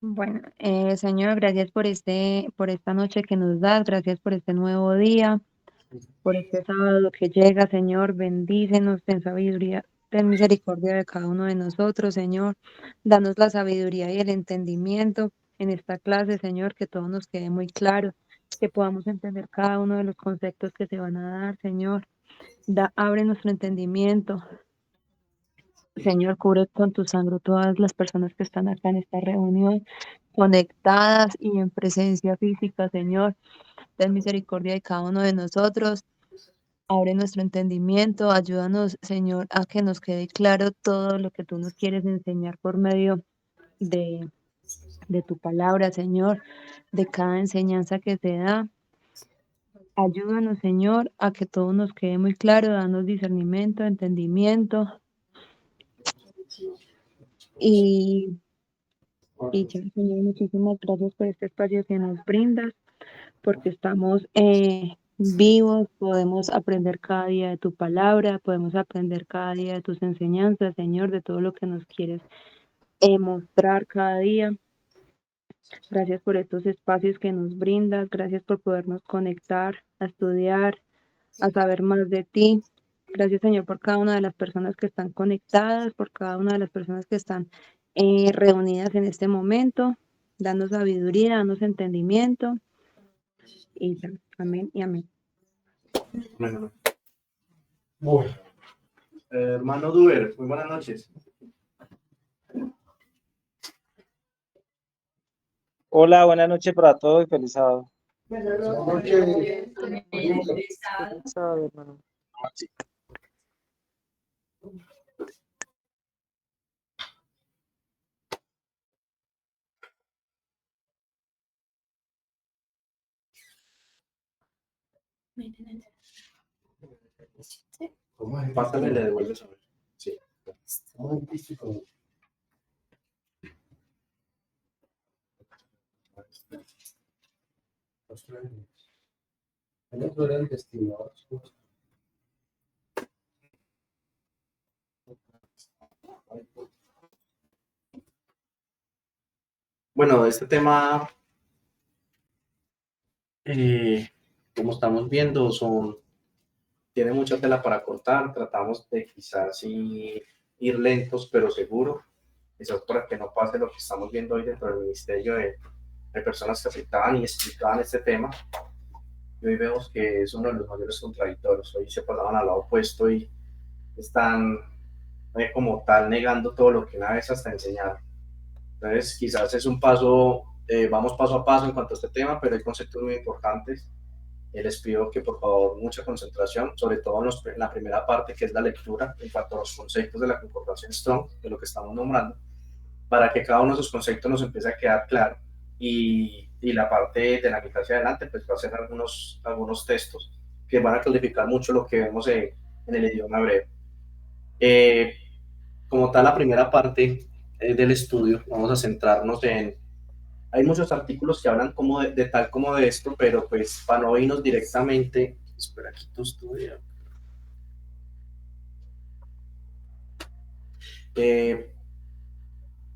Bueno, Señor, gracias por esta noche que nos das, gracias por este nuevo día, por este sábado que llega, Señor, bendícenos, ten sabiduría, ten misericordia de cada uno de nosotros, Señor, danos la sabiduría y el entendimiento en esta clase, Señor, que todo nos quede muy claro, que podamos entender cada uno de los conceptos que se van a dar, Señor, abre nuestro entendimiento, Señor, cubre con tu sangre todas las personas que están acá en esta reunión, conectadas y en presencia física, Señor. Ten misericordia de cada uno de nosotros. Abre nuestro entendimiento. Ayúdanos, Señor, a que nos quede claro todo lo que tú nos quieres enseñar por medio de, de tu palabra, Señor, de cada enseñanza que se da. Ayúdanos, Señor, a que todo nos quede muy claro, danos discernimiento, entendimiento y ya, Señor, muchísimas gracias por este espacio que nos brindas, porque estamos vivos, podemos aprender cada día de tu palabra, podemos aprender cada día de tus enseñanzas, Señor, de todo lo que nos quieres mostrar cada día. Gracias por estos espacios que nos brindas, gracias por podernos conectar, a estudiar, a saber más de ti. Gracias, Señor, por cada una de las personas que están conectadas, por cada una de las personas que están reunidas en este momento. Danos sabiduría, danos entendimiento. Y ya, amén y amén. Bueno, hermano Duber, muy buenas noches. Hola, buenas noches para todos y feliz sábado. Buenas noches. Feliz sábado, hermano. ¿Cómo es? Pásale, le devuelves a ver. Sí. El otro era el destino. Bueno, este tema, como estamos viendo, tiene mucha tela para cortar. Tratamos de quizás ir lentos, pero seguro. Quizás para que no pase lo que estamos viendo hoy dentro del ministerio de personas que aceptaban y explicaban este tema. Y hoy vemos que es uno de los mayores contradictorios. Hoy se pasaban al lado opuesto y están como tal negando todo lo que una vez hasta enseñaron. Entonces, quizás es un paso, vamos paso a paso en cuanto a este tema, pero hay conceptos muy importantes. Les pido que por favor mucha concentración, sobre todo en la primera parte que es la lectura, en cuanto a los conceptos de la concordancia Strong, de lo que estamos nombrando, para que cada uno de esos conceptos nos empiece a quedar claro. Y la parte de la mitad hacia adelante, pues va a ser algunos textos que van a clarificar mucho lo que vemos en el idioma hebreo. Como tal, la primera parte del estudio, vamos a centrarnos en... Hay muchos artículos que hablan como de tal como de esto, pero pues para no irnos directamente... Espera, aquí tu estudio.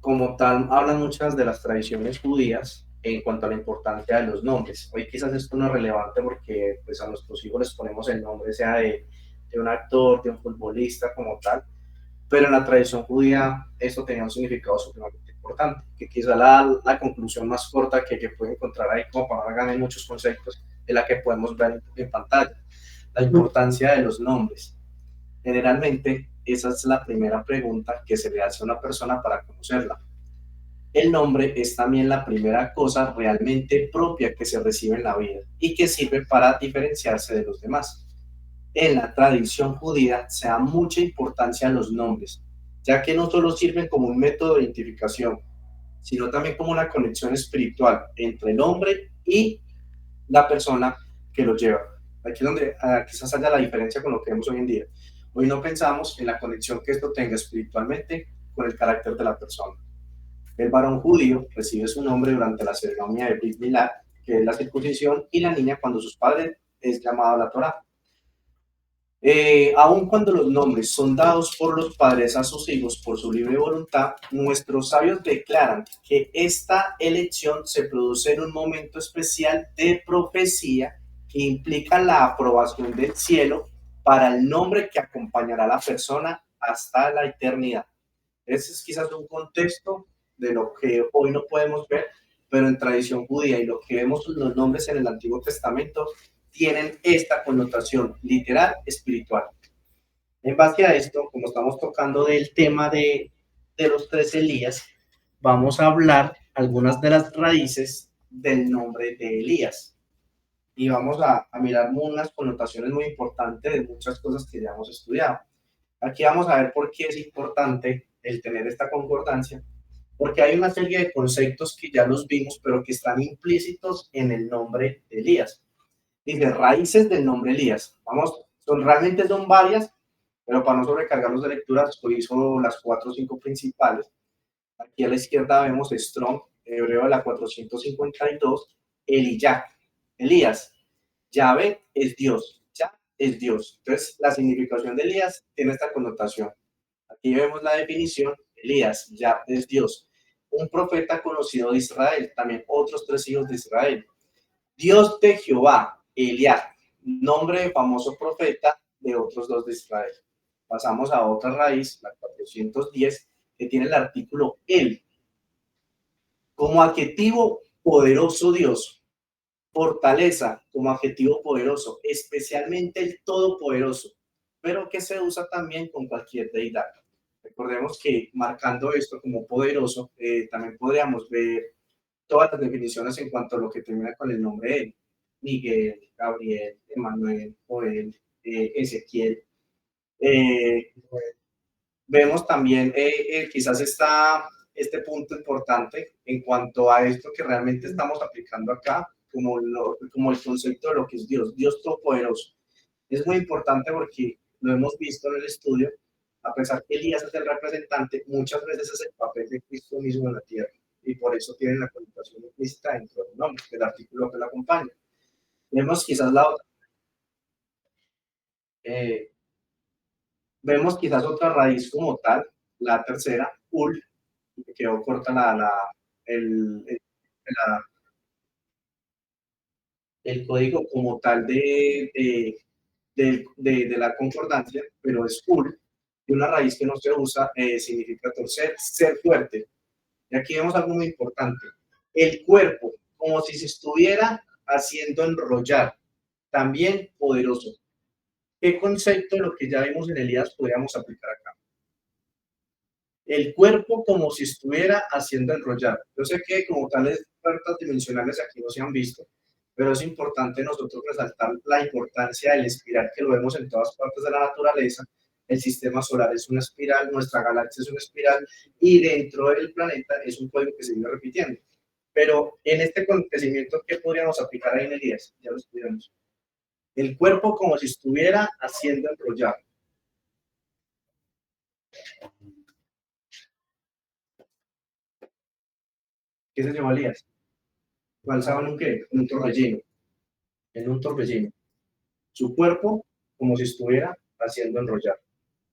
Como tal, hablan muchas de las tradiciones judías en cuanto a la importancia de los nombres. Hoy quizás esto no es relevante porque pues, a nuestros hijos les ponemos el nombre, sea de un actor, de un futbolista como tal, pero en la tradición judía esto tenía un significado supremamente importante, que quizá la conclusión más corta que puede encontrar ahí como para ganar muchos conceptos es la que podemos ver en pantalla, la importancia de los nombres. Generalmente, esa es la primera pregunta que se le hace a una persona para conocerla. El nombre es también la primera cosa realmente propia que se recibe en la vida y que sirve para diferenciarse de los demás. En la tradición judía se da mucha importancia a los nombres, ya que no solo sirven como un método de identificación, sino también como una conexión espiritual entre el hombre y la persona que lo lleva. Aquí es donde quizás haya la diferencia con lo que vemos hoy en día. Hoy no pensamos en la conexión que esto tenga espiritualmente con el carácter de la persona. El varón judío recibe su nombre durante la ceremonia de Brit Milá, que es la circuncisión, y la niña cuando sus padres es llamada a la Torá. Aun cuando los nombres son dados por los padres a sus hijos por su libre voluntad, nuestros sabios declaran que esta elección se produce en un momento especial de profecía que implica la aprobación del cielo para el nombre que acompañará a la persona hasta la eternidad. Ese es quizás un contexto de lo que hoy no podemos ver, pero en tradición judía y lo que vemos los nombres en el Antiguo Testamento tienen esta connotación literal espiritual. En base a esto, como estamos tocando del tema de los tres Elías, vamos a hablar algunas de las raíces del nombre de Elías. Y vamos a mirar unas connotaciones muy importantes de muchas cosas que ya hemos estudiado. Aquí vamos a ver por qué es importante el tener esta concordancia, porque hay una serie de conceptos que ya los vimos, pero que están implícitos en el nombre de Elías. Dice raíces del nombre Elías. Vamos, realmente son varias, pero para no sobrecargarlos de lecturas, hizo las 4 o 5 principales. Aquí a la izquierda vemos Strong, hebreo de la 452, Eliyah, Elías. Yahvé es Dios, Yah es Dios. Entonces, la significación de Elías tiene esta connotación. Aquí vemos la definición, Elías, Yah es Dios. Un profeta conocido de Israel, también otros 3 hijos de Israel. Dios de Jehová, Eliá, nombre de famoso profeta de otros 2 de Israel. Pasamos a otra raíz, la 410, que tiene el artículo El. Como adjetivo, poderoso Dios. Fortaleza, como adjetivo poderoso, especialmente el todopoderoso, pero que se usa también con cualquier deidad. Recordemos que marcando esto como poderoso, también podríamos ver todas las definiciones en cuanto a lo que termina con el nombre de Miguel, Gabriel, Emanuel, Joel, Ezequiel. Vemos también quizás este punto importante en cuanto a esto que realmente estamos aplicando acá, como el concepto de lo que es Dios, Dios Todopoderoso. Es muy importante porque lo hemos visto en el estudio, a pesar que Elías es el representante, muchas veces es el papel de Cristo mismo en la tierra, y por eso tiene la connotación implícita dentro del nombre, del artículo que lo acompaña. Vemos quizás la otra. Vemos quizás otra raíz como tal, la tercera, ul, que quedó corta la, el código como tal de la concordancia, pero es ul, y una raíz que no se usa significa torcer, ser fuerte. Y aquí vemos algo muy importante. El cuerpo, como si se estuviera haciendo enrollar, también poderoso. ¿Qué concepto de lo que ya vimos en Elías podríamos aplicar acá? El cuerpo como si estuviera haciendo enrollar. Yo sé que como tales puertas dimensionales aquí no se han visto, pero es importante nosotros resaltar la importancia del espiral, que lo vemos en todas partes de la naturaleza. El sistema solar es una espiral, nuestra galaxia es una espiral, y dentro del planeta es un código que se viene repitiendo. Pero en este acontecimiento, ¿qué podríamos aplicar ahí en Elías? Ya lo estudiamos. El cuerpo como si estuviera haciendo enrollar. ¿Qué se llama Elías? Lanzaban un qué? Un torbellino. En un torbellino. Su cuerpo como si estuviera haciendo enrollar.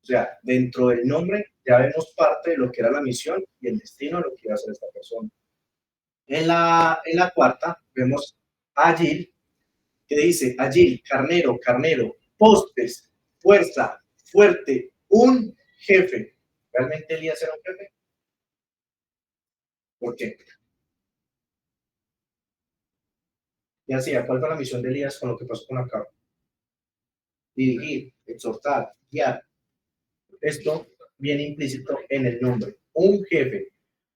O sea, dentro del nombre ya vemos parte de lo que era la misión y el destino de lo que iba a hacer esta persona. En la cuarta vemos Agil, que dice Agil, carnero, carnero, postes, fuerza, fuerte, un jefe. ¿Realmente Elías era un jefe? ¿Por qué? ¿Qué hacía? ¿Cuál fue la misión de Elías con lo que pasó con Acab? Dirigir, exhortar, guiar. Esto viene implícito en el nombre. Un jefe.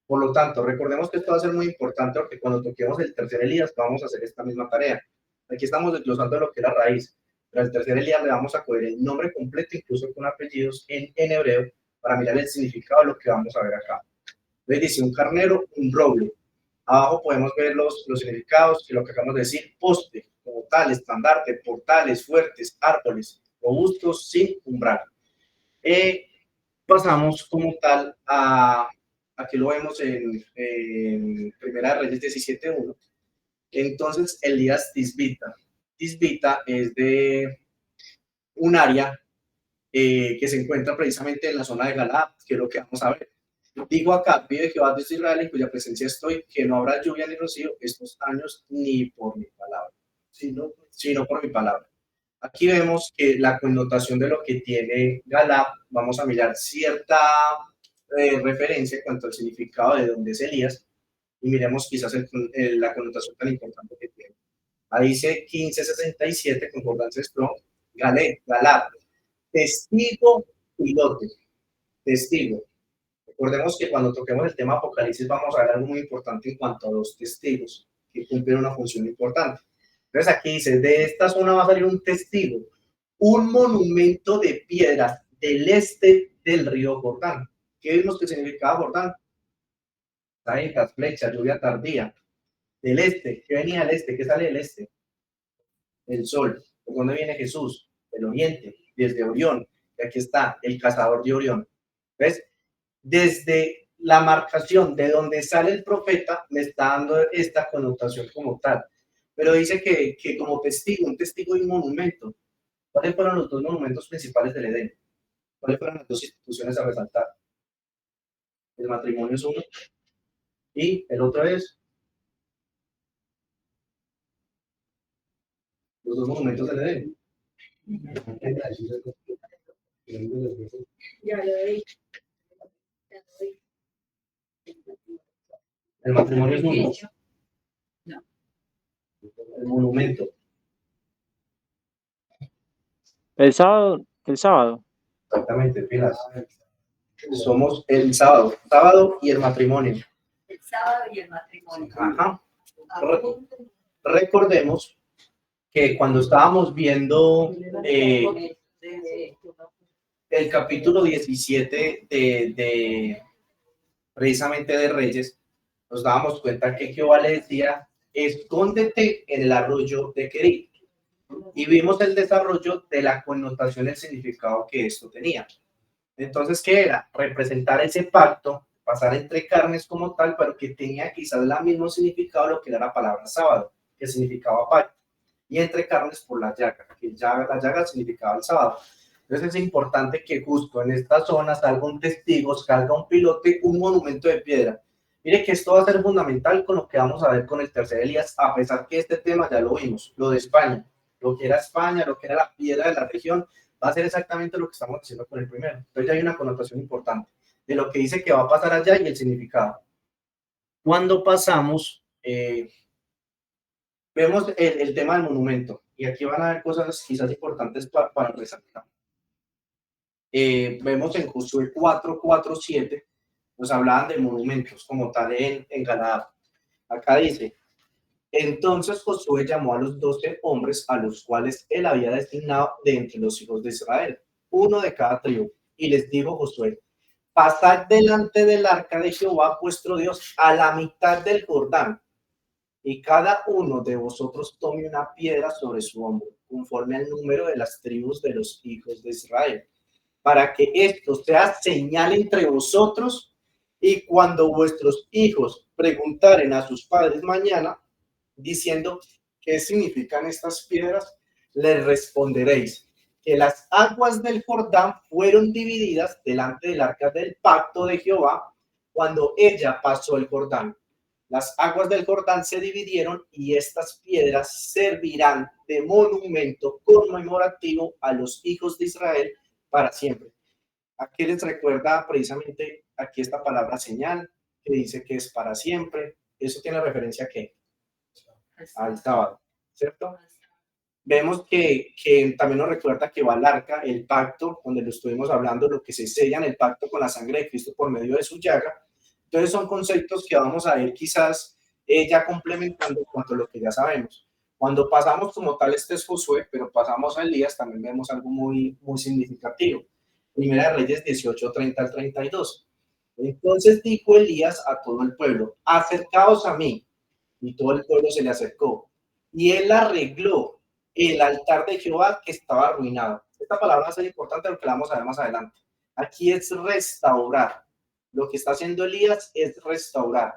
Por lo tanto, recordemos que esto va a ser muy importante porque cuando toquemos el tercer Elías vamos a hacer esta misma tarea. Aquí estamos desglosando lo que es la raíz, pero al tercer Elías le vamos a coger el nombre completo, incluso con apellidos en hebreo, para mirar el significado de lo que vamos a ver acá. Entonces dice un carnero, un roble. Abajo podemos ver los significados y lo que acabamos de decir, poste, como tal, estandarte, portales, fuertes, árboles, robustos, sin umbral. Pasamos como tal aquí lo vemos en Primera de Reyes 17:1. Entonces Elías Tisbita. Tisbita es de un área que se encuentra precisamente en la zona de Galaad, que es lo que vamos a ver. Digo acá, vive Jehová Dios de Israel, en cuya presencia estoy, que no habrá lluvia ni rocío estos años, ni por mi palabra, sino por mi palabra. Aquí vemos que la connotación de lo que tiene Galaad, vamos a mirar cierta referencia en cuanto al significado de dónde es Elías, y miremos quizás la connotación tan importante que tiene. Ahí dice 1567, concordancia Strong, Galaad, testigo, pilote, testigo. Recordemos que cuando toquemos el tema Apocalipsis vamos a ver algo muy importante en cuanto a los testigos, que cumplen una función importante. Entonces aquí dice, de esta zona va a salir un testigo, un monumento de piedras del este del río Jordán. ¿Qué vimos que significaba Jordán? Saetas, flechas, lluvia tardía. Del este, ¿qué venía del este? ¿Qué sale del este? El sol. ¿Por dónde viene Jesús? Del oriente, desde Orión. Y aquí está el cazador de Orión. ¿Ves? Desde la marcación de donde sale el profeta me está dando esta connotación como tal. Pero dice que como testigo, un testigo y un monumento. ¿Cuáles fueron los dos monumentos principales del Edén? ¿Cuáles fueron las dos instituciones a resaltar? El matrimonio es uno y el otro es los dos monumentos del Edén. El matrimonio es uno. El monumento. El sábado. Exactamente, pilas. Somos el sábado y el matrimonio. El sábado y el matrimonio. Ajá. Recordemos que cuando estábamos viendo el capítulo 17 precisamente de Reyes, nos dábamos cuenta que Jehová le decía, escóndete en el arroyo de Querit. Y vimos el desarrollo de la connotación y el significado que esto tenía. Entonces, ¿qué era? Representar ese pacto, pasar entre carnes como tal, pero que tenía quizás el mismo significado lo que era la palabra sábado, que significaba pacto. Y entre carnes por la llaga, que la llaga significaba el sábado. Entonces es importante que justo en esta zona salga un testigo, salga un pilote, un monumento de piedra. Mire que esto va a ser fundamental con lo que vamos a ver con el tercer Elías, a pesar que este tema ya lo vimos, lo de España, lo que era España, lo que era la piedra de la región, va a ser exactamente lo que estamos haciendo con el primero. Entonces ya hay una connotación importante de lo que dice que va a pasar allá y el significado. Cuando pasamos, vemos el tema del monumento, y aquí van a haber cosas quizás importantes para resaltar. Vemos en Josué 4:7, nos hablaban de monumentos como tal en Galaad. Acá dice, entonces Josué llamó a los 12 hombres a los cuales él había designado de entre los hijos de Israel, uno de cada tribu, y les dijo Josué, pasad delante del arca de Jehová vuestro Dios a la mitad del Jordán, y cada uno de vosotros tome una piedra sobre su hombro, conforme al número de las tribus de los hijos de Israel, para que esto sea señal entre vosotros, y cuando vuestros hijos preguntaren a sus padres mañana, diciendo, ¿qué significan estas piedras? Les responderéis que las aguas del Jordán fueron divididas delante del arca del pacto de Jehová cuando ella pasó el Jordán. Las aguas del Jordán se dividieron y estas piedras servirán de monumento conmemorativo a los hijos de Israel para siempre. Aquí les recuerda precisamente aquí esta palabra señal que dice que es para siempre. Eso tiene referencia a ¿qué? Al sábado, ¿cierto? Vemos que también nos recuerda que va al arca, el pacto, donde lo estuvimos hablando, lo que se sella en el pacto con la sangre de Cristo por medio de su llaga. Entonces son conceptos que vamos a ver quizás ya complementando cuanto a lo que ya sabemos. Cuando pasamos como tal, este es Josué, pero pasamos a Elías, también vemos algo muy, muy significativo. Primera de Reyes 18:30 al 32. Entonces dijo Elías a todo el pueblo, acercaos a mí. Y todo el pueblo se le acercó. Y él arregló el altar de Jehová que estaba arruinado. Esta palabra va a ser importante porque la vamos a ver más adelante. Aquí es restaurar. Lo que está haciendo Elías es restaurar.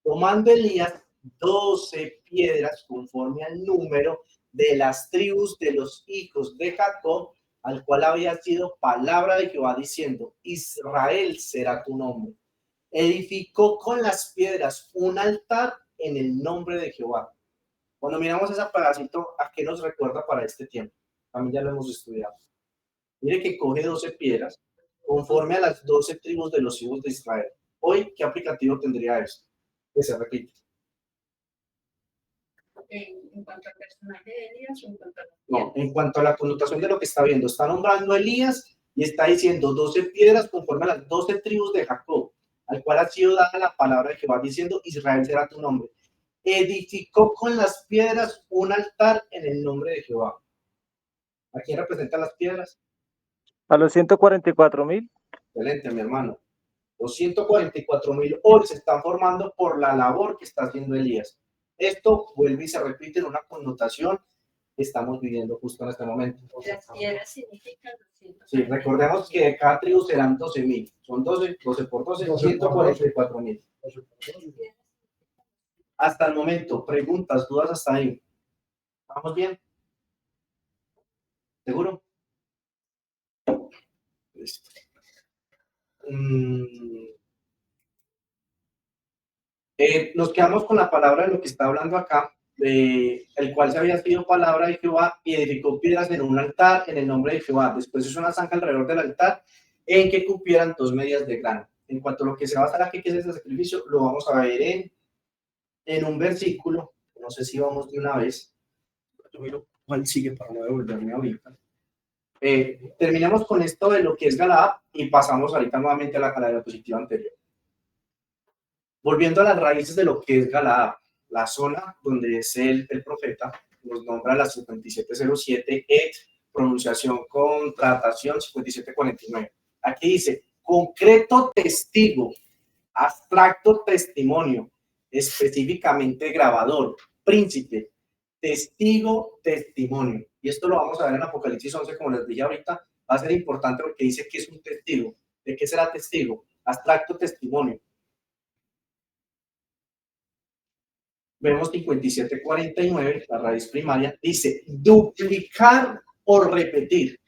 Tomando Elías 12 piedras conforme al número de las tribus de los hijos de Jacob, al cual había sido palabra de Jehová diciendo, Israel será tu nombre. Edificó con las piedras un altar en el nombre de Jehová. Cuando miramos ese pedacito, ¿a qué nos recuerda para este tiempo? También ya lo hemos estudiado. Mire que coge 12 piedras conforme a las 12 tribus de los hijos de Israel. Hoy, ¿qué aplicativo tendría esto? Que se repite. En cuanto al personaje de Elías o en cuanto a las No, piedras. en cuanto a la connotación de lo que está viendo, está nombrando a Elías y está diciendo 12 piedras conforme a las 12 tribus de Jacob, al cual ha sido dada la palabra de Jehová diciendo, Israel será tu nombre. Edificó con las piedras un altar en el nombre de Jehová. ¿A quién representan las piedras? A los 144.000. Excelente, mi hermano. Los 144.000 hoy se están formando por la labor que está haciendo Elías. Esto vuelve y se repite en una connotación que estamos viviendo justo en este momento. Las piedras significan los Sí, recordemos que de cada tribu serán 12.000. Son 12 por 12, 144.000. Hasta el momento, preguntas, dudas hasta ahí. ¿Vamos bien? ¿Seguro? Listo. Nos quedamos con la palabra de lo que está hablando acá, de el cual se había sido palabra de Jehová y edificó piedras en un altar en el nombre de Jehová. Después hizo una zanja alrededor del altar en que cupieran 2 medias de grano. En cuanto a lo que se va a hacer aquí, que es este sacrificio, lo vamos a ver en un versículo. No sé si vamos de una vez. Yo miro cuál sigue para no devolverme ahorita. Terminamos con esto de lo que es Galaad y pasamos ahorita nuevamente a la diapositiva anterior. Volviendo a las raíces de lo que es Galaad, la zona donde es el profeta, nos nombra la 5707, pronunciación, contratación 5749. Aquí dice, concreto testigo, abstracto testimonio, específicamente grabador, príncipe, testigo, testimonio. Y esto lo vamos a ver en Apocalipsis 11, como les dije ahorita, va a ser importante porque dice que es un testigo. ¿De qué será testigo? Abstracto testimonio. Vemos 5749, la raíz primaria, dice duplicar o repetir.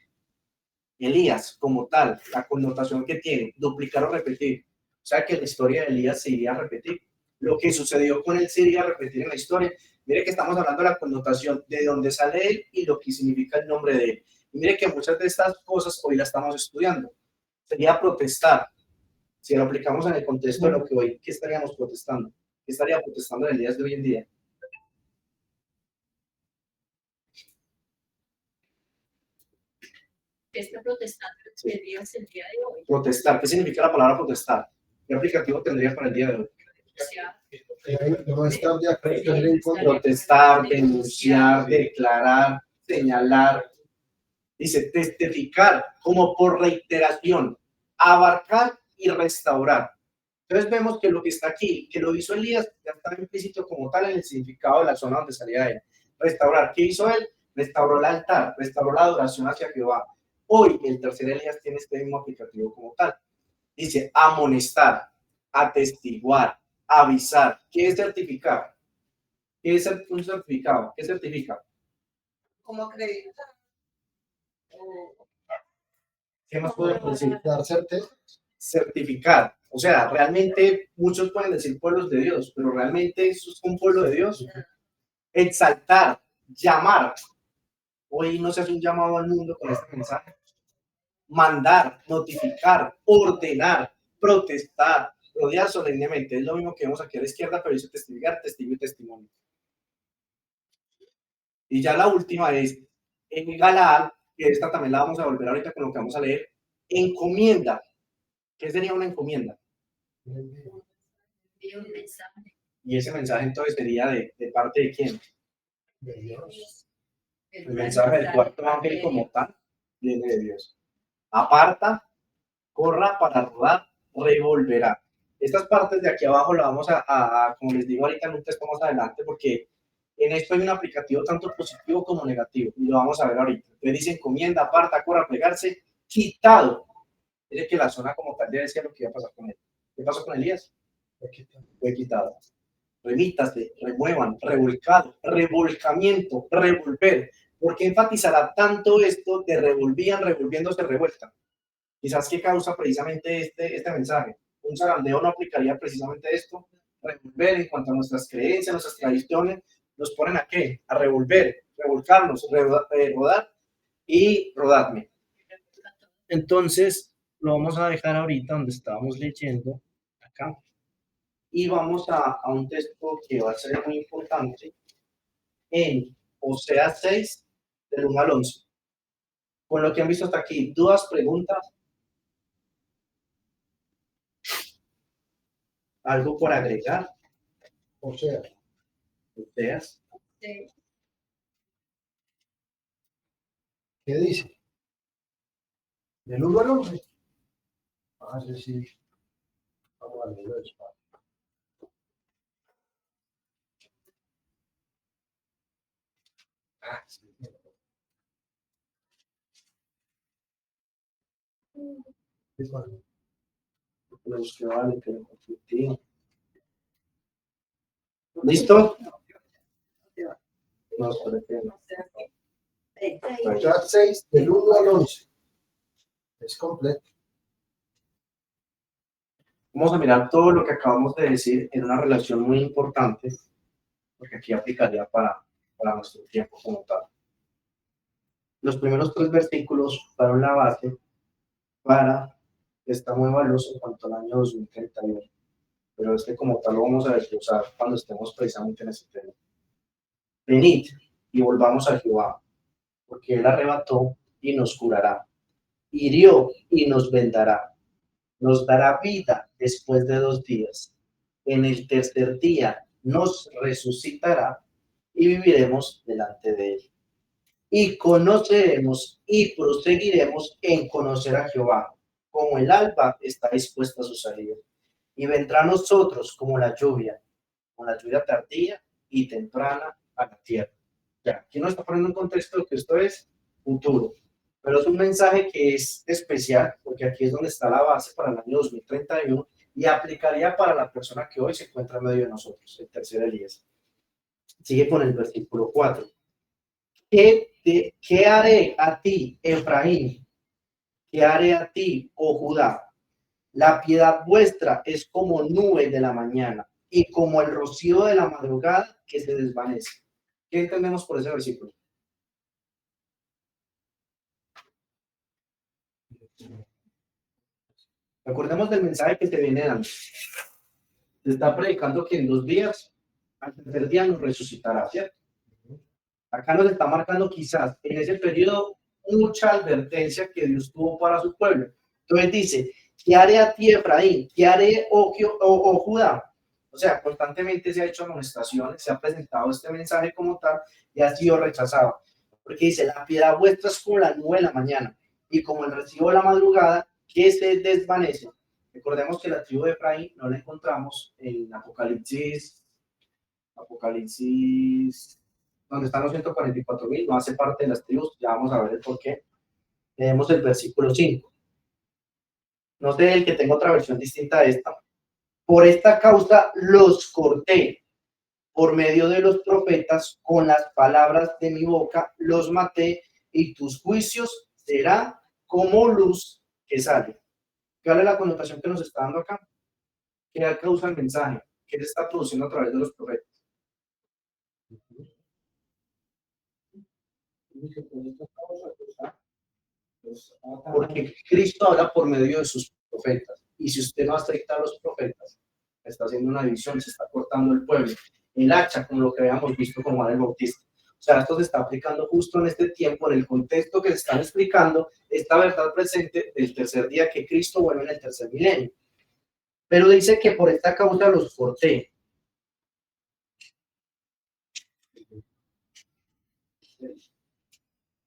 Elías, como tal, la connotación que tiene, duplicar o repetir. O sea que la historia de Elías se iría a repetir. Lo que sucedió con él se iría a repetir en la historia. Mire que estamos hablando de la connotación de dónde sale él y lo que significa el nombre de él. Y mire que muchas de estas cosas hoy las estamos estudiando. Sería protestar. Si lo aplicamos en el contexto de lo que hoy, ¿qué estaríamos protestando? ¿Qué estaría protestando en Elías de hoy en día? ¿Qué está protestando Elías el día de hoy? Protestar. ¿Qué significa la palabra protestar? ¿Qué aplicativo tendría para el día de hoy? No estar de acuerdo, tener en contra. Protestar, denunciar, declarar, señalar. Dice testificar como por reiteración, abarcar y restaurar. Entonces vemos que lo que está aquí, que lo hizo Elías, ya está implícito como tal en el significado de la zona donde salía él. Restaurar. ¿Qué hizo él? Restauró el altar, restauró la adoración hacia Jehová. Hoy el tercer Elías tiene este mismo aplicativo como tal. Dice amonestar, atestiguar, avisar. ¿Qué es certificar? ¿Qué es un certificado? ¿Qué certifica? ¿Cómo acreditar? ¿Qué más podemos decir? Dar certeza. Certificar. O sea, realmente muchos pueden decir pueblos de Dios, pero realmente eso es un pueblo de Dios. Exaltar, llamar. Hoy no se hace un llamado al mundo con este mensaje. Mandar, notificar, ordenar, protestar, rodear solemnemente. Es lo mismo que vemos aquí a la izquierda, pero dice testificar, testigo y testimonio. Y ya la última es en Galaad, que esta también la vamos a volver ahorita con lo que vamos a leer. Encomienda. ¿Qué sería una encomienda? Envía un mensaje. Y ese mensaje entonces sería de parte de quién? De Dios. El mensaje del cuarto ángel como tal viene de Dios. Aparta, corra para rodar, revolverá. Estas partes de aquí abajo las vamos como les digo ahorita en un texto más adelante, porque en esto hay un aplicativo tanto positivo como negativo, y lo vamos a ver ahorita. Le dice encomienda, aparta, corra, plegarse, quitado. Es que la zona como tal ya decía lo que iba a pasar con él. ¿Qué pasó con Elías? Fue quitado. Remítase, remuevan, revolcado, revolcamiento, revolver, ¿Por qué enfatizará tanto esto de revolvían, revolviéndose, revuelta? Quizás que causa precisamente este mensaje. Un zarandeo no aplicaría precisamente esto. Revolver en cuanto a nuestras creencias, nuestras tradiciones, nos ponen a qué? A revolver, revolcarnos, rodar y rodarme. Entonces, lo vamos a dejar ahorita donde estábamos leyendo, acá. Y vamos a un texto que va a ser muy importante en Oseas 6, del 1 al 11. Con lo que han visto hasta aquí, ¿dudas, preguntas? ¿Algo por agregar? O sea, Oseas. Sí. ¿qué dice? Del 1 al 11. Ah, sí, sí. Vamos a leerlo despacio. Ah, sí. Despacio. Los que vale, que lo conflictúen. ¿Listo? No, espérate. Ya 6, del 1 al 11. Es completo. Vamos a mirar todo lo que acabamos de decir en una relación muy importante, porque aquí aplicaría para nuestro tiempo como tal. Los primeros 3 versículos fueron la base para esta nueva luz en cuanto al año 2031. Pero es que como tal lo vamos a desglosar cuando estemos precisamente en ese tema. Venid y volvamos a Jehová, porque él arrebató y nos curará, hirió y nos vendará, nos dará vida después de 2 días. En el tercer día nos resucitará y viviremos delante de él. Y conoceremos y proseguiremos en conocer a Jehová, como el alba está dispuesta a su salida. Y vendrá a nosotros como la lluvia tardía y temprana a la tierra. Ya, aquí nos está poniendo un contexto de que esto es futuro, pero es un mensaje que es especial, porque aquí es donde está la base para el año 2031 y aplicaría para la persona que hoy se encuentra en medio de nosotros, el tercer Elías. Sigue con el versículo 4. ¿Qué haré a ti, Efraín? ¿Qué haré a ti, oh Judá? La piedad vuestra es como nube de la mañana y como el rocío de la madrugada que se desvanece. ¿Qué entendemos por ese versículo? Recordemos del mensaje que te viene dando. Se está predicando que en 2 días, al tercer día nos resucitará, ¿cierto? Acá nos está marcando quizás en ese periodo mucha advertencia que Dios tuvo para su pueblo. Entonces dice, ¿qué haré a ti, Efraín? ¿Qué haré, oh Judá? O sea, constantemente se ha hecho amonestaciones, se ha presentado este mensaje como tal y ha sido rechazado. Porque dice, la piedad vuestra es como la nube de la mañana y como el recibo de la madrugada que se desvanece. Recordemos que la tribu de Efraín no la encontramos en Apocalipsis, donde están los 144,000, no hace parte de las tribus, ya vamos a ver el por qué. Leemos el versículo 5. No sé el que tenga otra versión distinta a esta. Por esta causa los corté por medio de los profetas, con las palabras de mi boca los maté, y tus juicios serán como luz que sale. ¿Cuál es la connotación que nos está dando acá? ¿Qué causa el mensaje? ¿Qué se está produciendo a través de los profetas? Porque Cristo habla por medio de sus profetas. Y si usted no acepta a los profetas, está haciendo una división, se está cortando el pueblo. El hacha, como lo que habíamos visto con Juan el Bautista. O sea, esto se está aplicando justo en este tiempo, en el contexto que se están explicando, esta verdad presente del tercer día que Cristo vuelve en el tercer milenio. Pero dice que por esta causa los corté.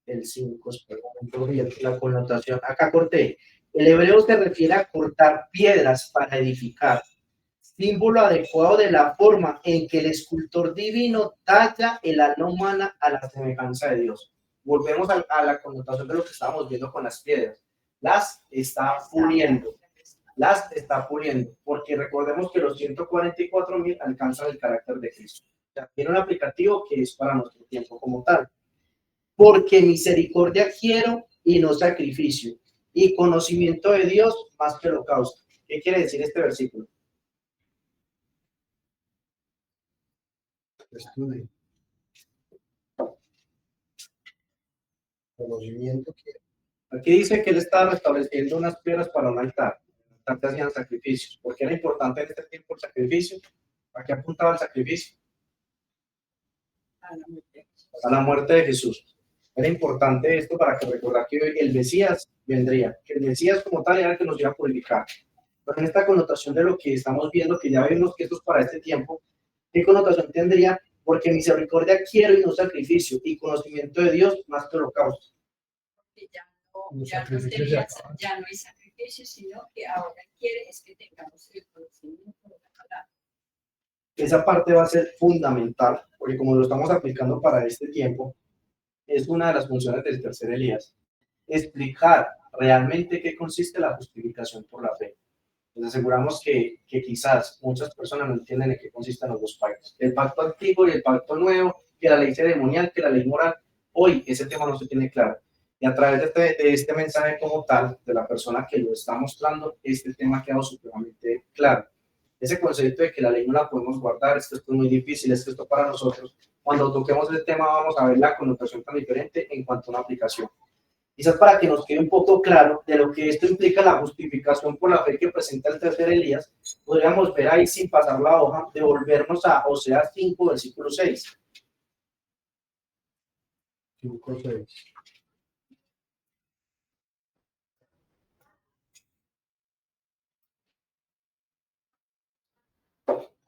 El 5, la connotación. Acá corté. El hebreo se refiere a cortar piedras para edificar, símbolo adecuado de la forma en que el escultor divino talla el alma humana a la semejanza de Dios. Volvemos a la connotación de lo que estábamos viendo con las piedras. Las está puliendo, porque recordemos que los 144,000 alcanzan el carácter de Cristo. O sea, tiene un aplicativo que es para nuestro tiempo como tal. porque misericordia quiero y no sacrificio, y conocimiento de Dios más que holocausto. ¿Qué quiere decir este versículo? Estudie. Conocimiento que Aquí dice que él estaba restableciendo unas piedras para un altar. En el altar se hacían sacrificios. ¿Por qué era importante en este tiempo el sacrificio? ¿A qué apuntaba el sacrificio? A la muerte. A la muerte de Jesús. Era importante esto para que recordar que el Mesías vendría, que el Mesías como tal era el que nos iba a purificar. Pero en esta connotación de lo que estamos viendo, que ya vemos que esto es para este tiempo, ¿qué connotación tendría? Porque misericordia quiero y no sacrificio, y conocimiento de Dios más que holocausto. Que Los ya no sacrificios sería- se acaban. ya no hay sacrificio, sino que ahora quiere es que tengamos el conocimiento de la palabra. Esa parte va a ser fundamental, porque como lo estamos aplicando para este tiempo, es una de las funciones del tercer Elías, explicar realmente qué consiste la justificación por la fe. Les aseguramos que quizás muchas personas no entienden en qué consisten los dos pactos, el pacto antiguo y el pacto nuevo, que la ley ceremonial, que la ley moral. Hoy ese tema no se tiene claro. Y a través de este mensaje como tal, de la persona que lo está mostrando, este tema ha quedado supremamente claro. Ese concepto de que la ley no la podemos guardar, es que esto es muy difícil, es que esto para nosotros, cuando toquemos el tema vamos a ver la connotación tan diferente en cuanto a una aplicación. Quizás para que nos quede un poco claro de lo que esto implica la justificación por la fe que presenta el tercer Elías, podríamos ver ahí sin pasar la hoja, devolvernos a Oseas 5, versículo 6. 5:6.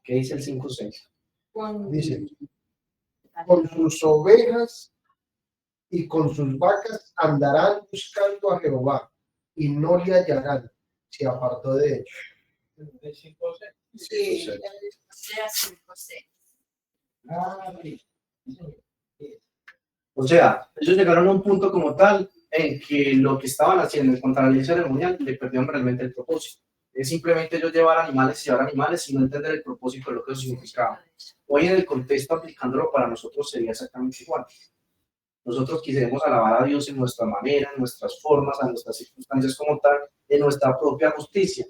¿Qué dice el 5:6? Dice, con sus ovejas y con sus vacas andarán buscando a Jehová y no le hallarán, se apartó de ellos. Sí, sea 5:6. O sea, ellos llegaron a un punto como tal en que lo que estaban haciendo en contra la ley ceremonial le perdieron realmente el propósito. Es simplemente ellos llevar animales y llevar animales y no entender el propósito de lo que eso significaba. Hoy en el contexto aplicándolo para nosotros sería exactamente igual. Nosotros quisiéramos alabar a Dios en nuestra manera, en nuestras formas, en nuestras circunstancias como tal, en nuestra propia justicia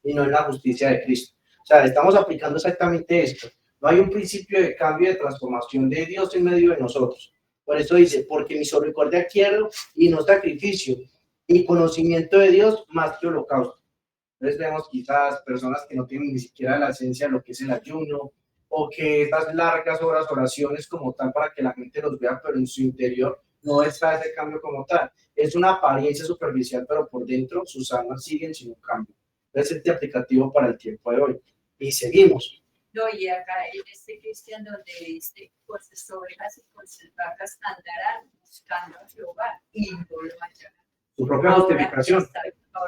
y no en la justicia de Cristo. O sea, estamos aplicando exactamente esto. No hay un principio de cambio y de transformación de Dios en medio de nosotros. Por eso dice, porque misericordia quiero y no sacrificio, y conocimiento de Dios más que holocausto. Entonces vemos quizás personas que no tienen ni siquiera la esencia de lo que es el ayuno, o que estas largas horas, oraciones como tal para que la gente los vea, pero en su interior no está ese cambio como tal. Es una apariencia superficial, pero por dentro sus almas siguen sin un cambio. Es este aplicativo para el tiempo de hoy. Y seguimos. No, y acá en este Cristian donde dice, por sus ovejas y por sus vacas andarán buscando a Jehová y no lo hallarán. Su propia justificación.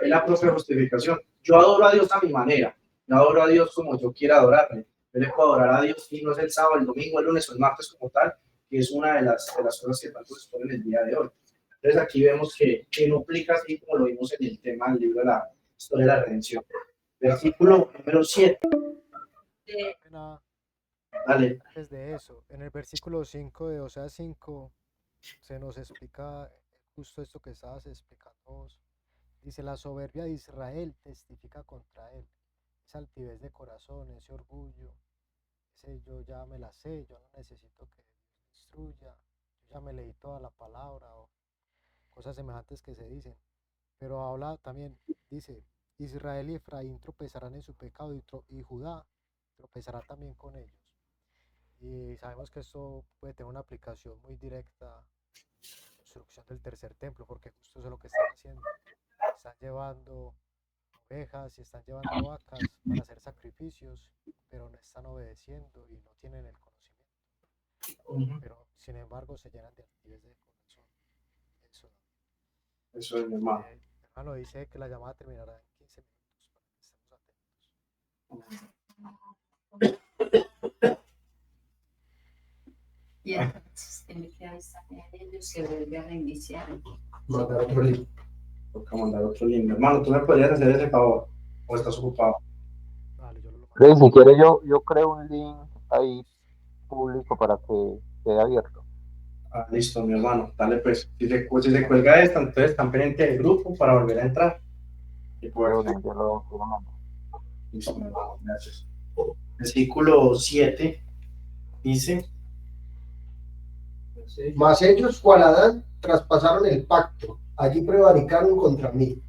Es la propia justificación. Yo adoro a Dios a mi manera. Yo adoro a Dios como yo quiera adorarle. Yo le puedo adorar a Dios y no es el sábado, el domingo, el lunes o el martes como tal, que es una de las cosas que tanto se ponen el día de hoy. Entonces aquí vemos que no aplica así como lo vimos en el tema del libro de la historia de la redención. Versículo número 7. Dale. Antes de eso, en el versículo 5 de Oseas 5 se nos explica justo esto que estabas explicando vos. Dice, la soberbia de Israel testifica contra él, esa altivez de corazón, ese orgullo, ese yo ya me la sé, yo no necesito que Dios me instruya, yo ya me leí toda la palabra o cosas semejantes que se dicen. Pero habla también, dice, Israel y Efraín tropezarán en su pecado y Judá tropezará también con ellos. Y sabemos que esto puede tener una aplicación muy directa a la construcción del tercer templo, porque justo eso es lo que están haciendo. Están llevando ovejas y están llevando vacas para hacer sacrificios, pero no están obedeciendo y no tienen el conocimiento. Pero sin embargo se llenan de altivez de corazón. Eso es mi hermano. Hermano, dice que la llamada terminará en 15 minutos para que estemos atentos. Y entonces tiene que avisar a ellos, se vuelve a reiniciar. Mandar otro link. Toca mandar otro link. Hermano, ¿tú me podrías hacer ese favor? ¿O estás ocupado? Vale, yo lo mando. Rey, si quiere yo creo un link ahí público para que quede abierto. Ah, listo, mi hermano. Dale pues. Si se cuelga esta, entonces están pendientes del grupo para volver a entrar. Y poder... Yo lo mando. Listo, mi hermano. Gracias. Versículo 7 dice... Mas ellos, cual Adán, traspasaron el pacto. Allí prevaricaron contra mí.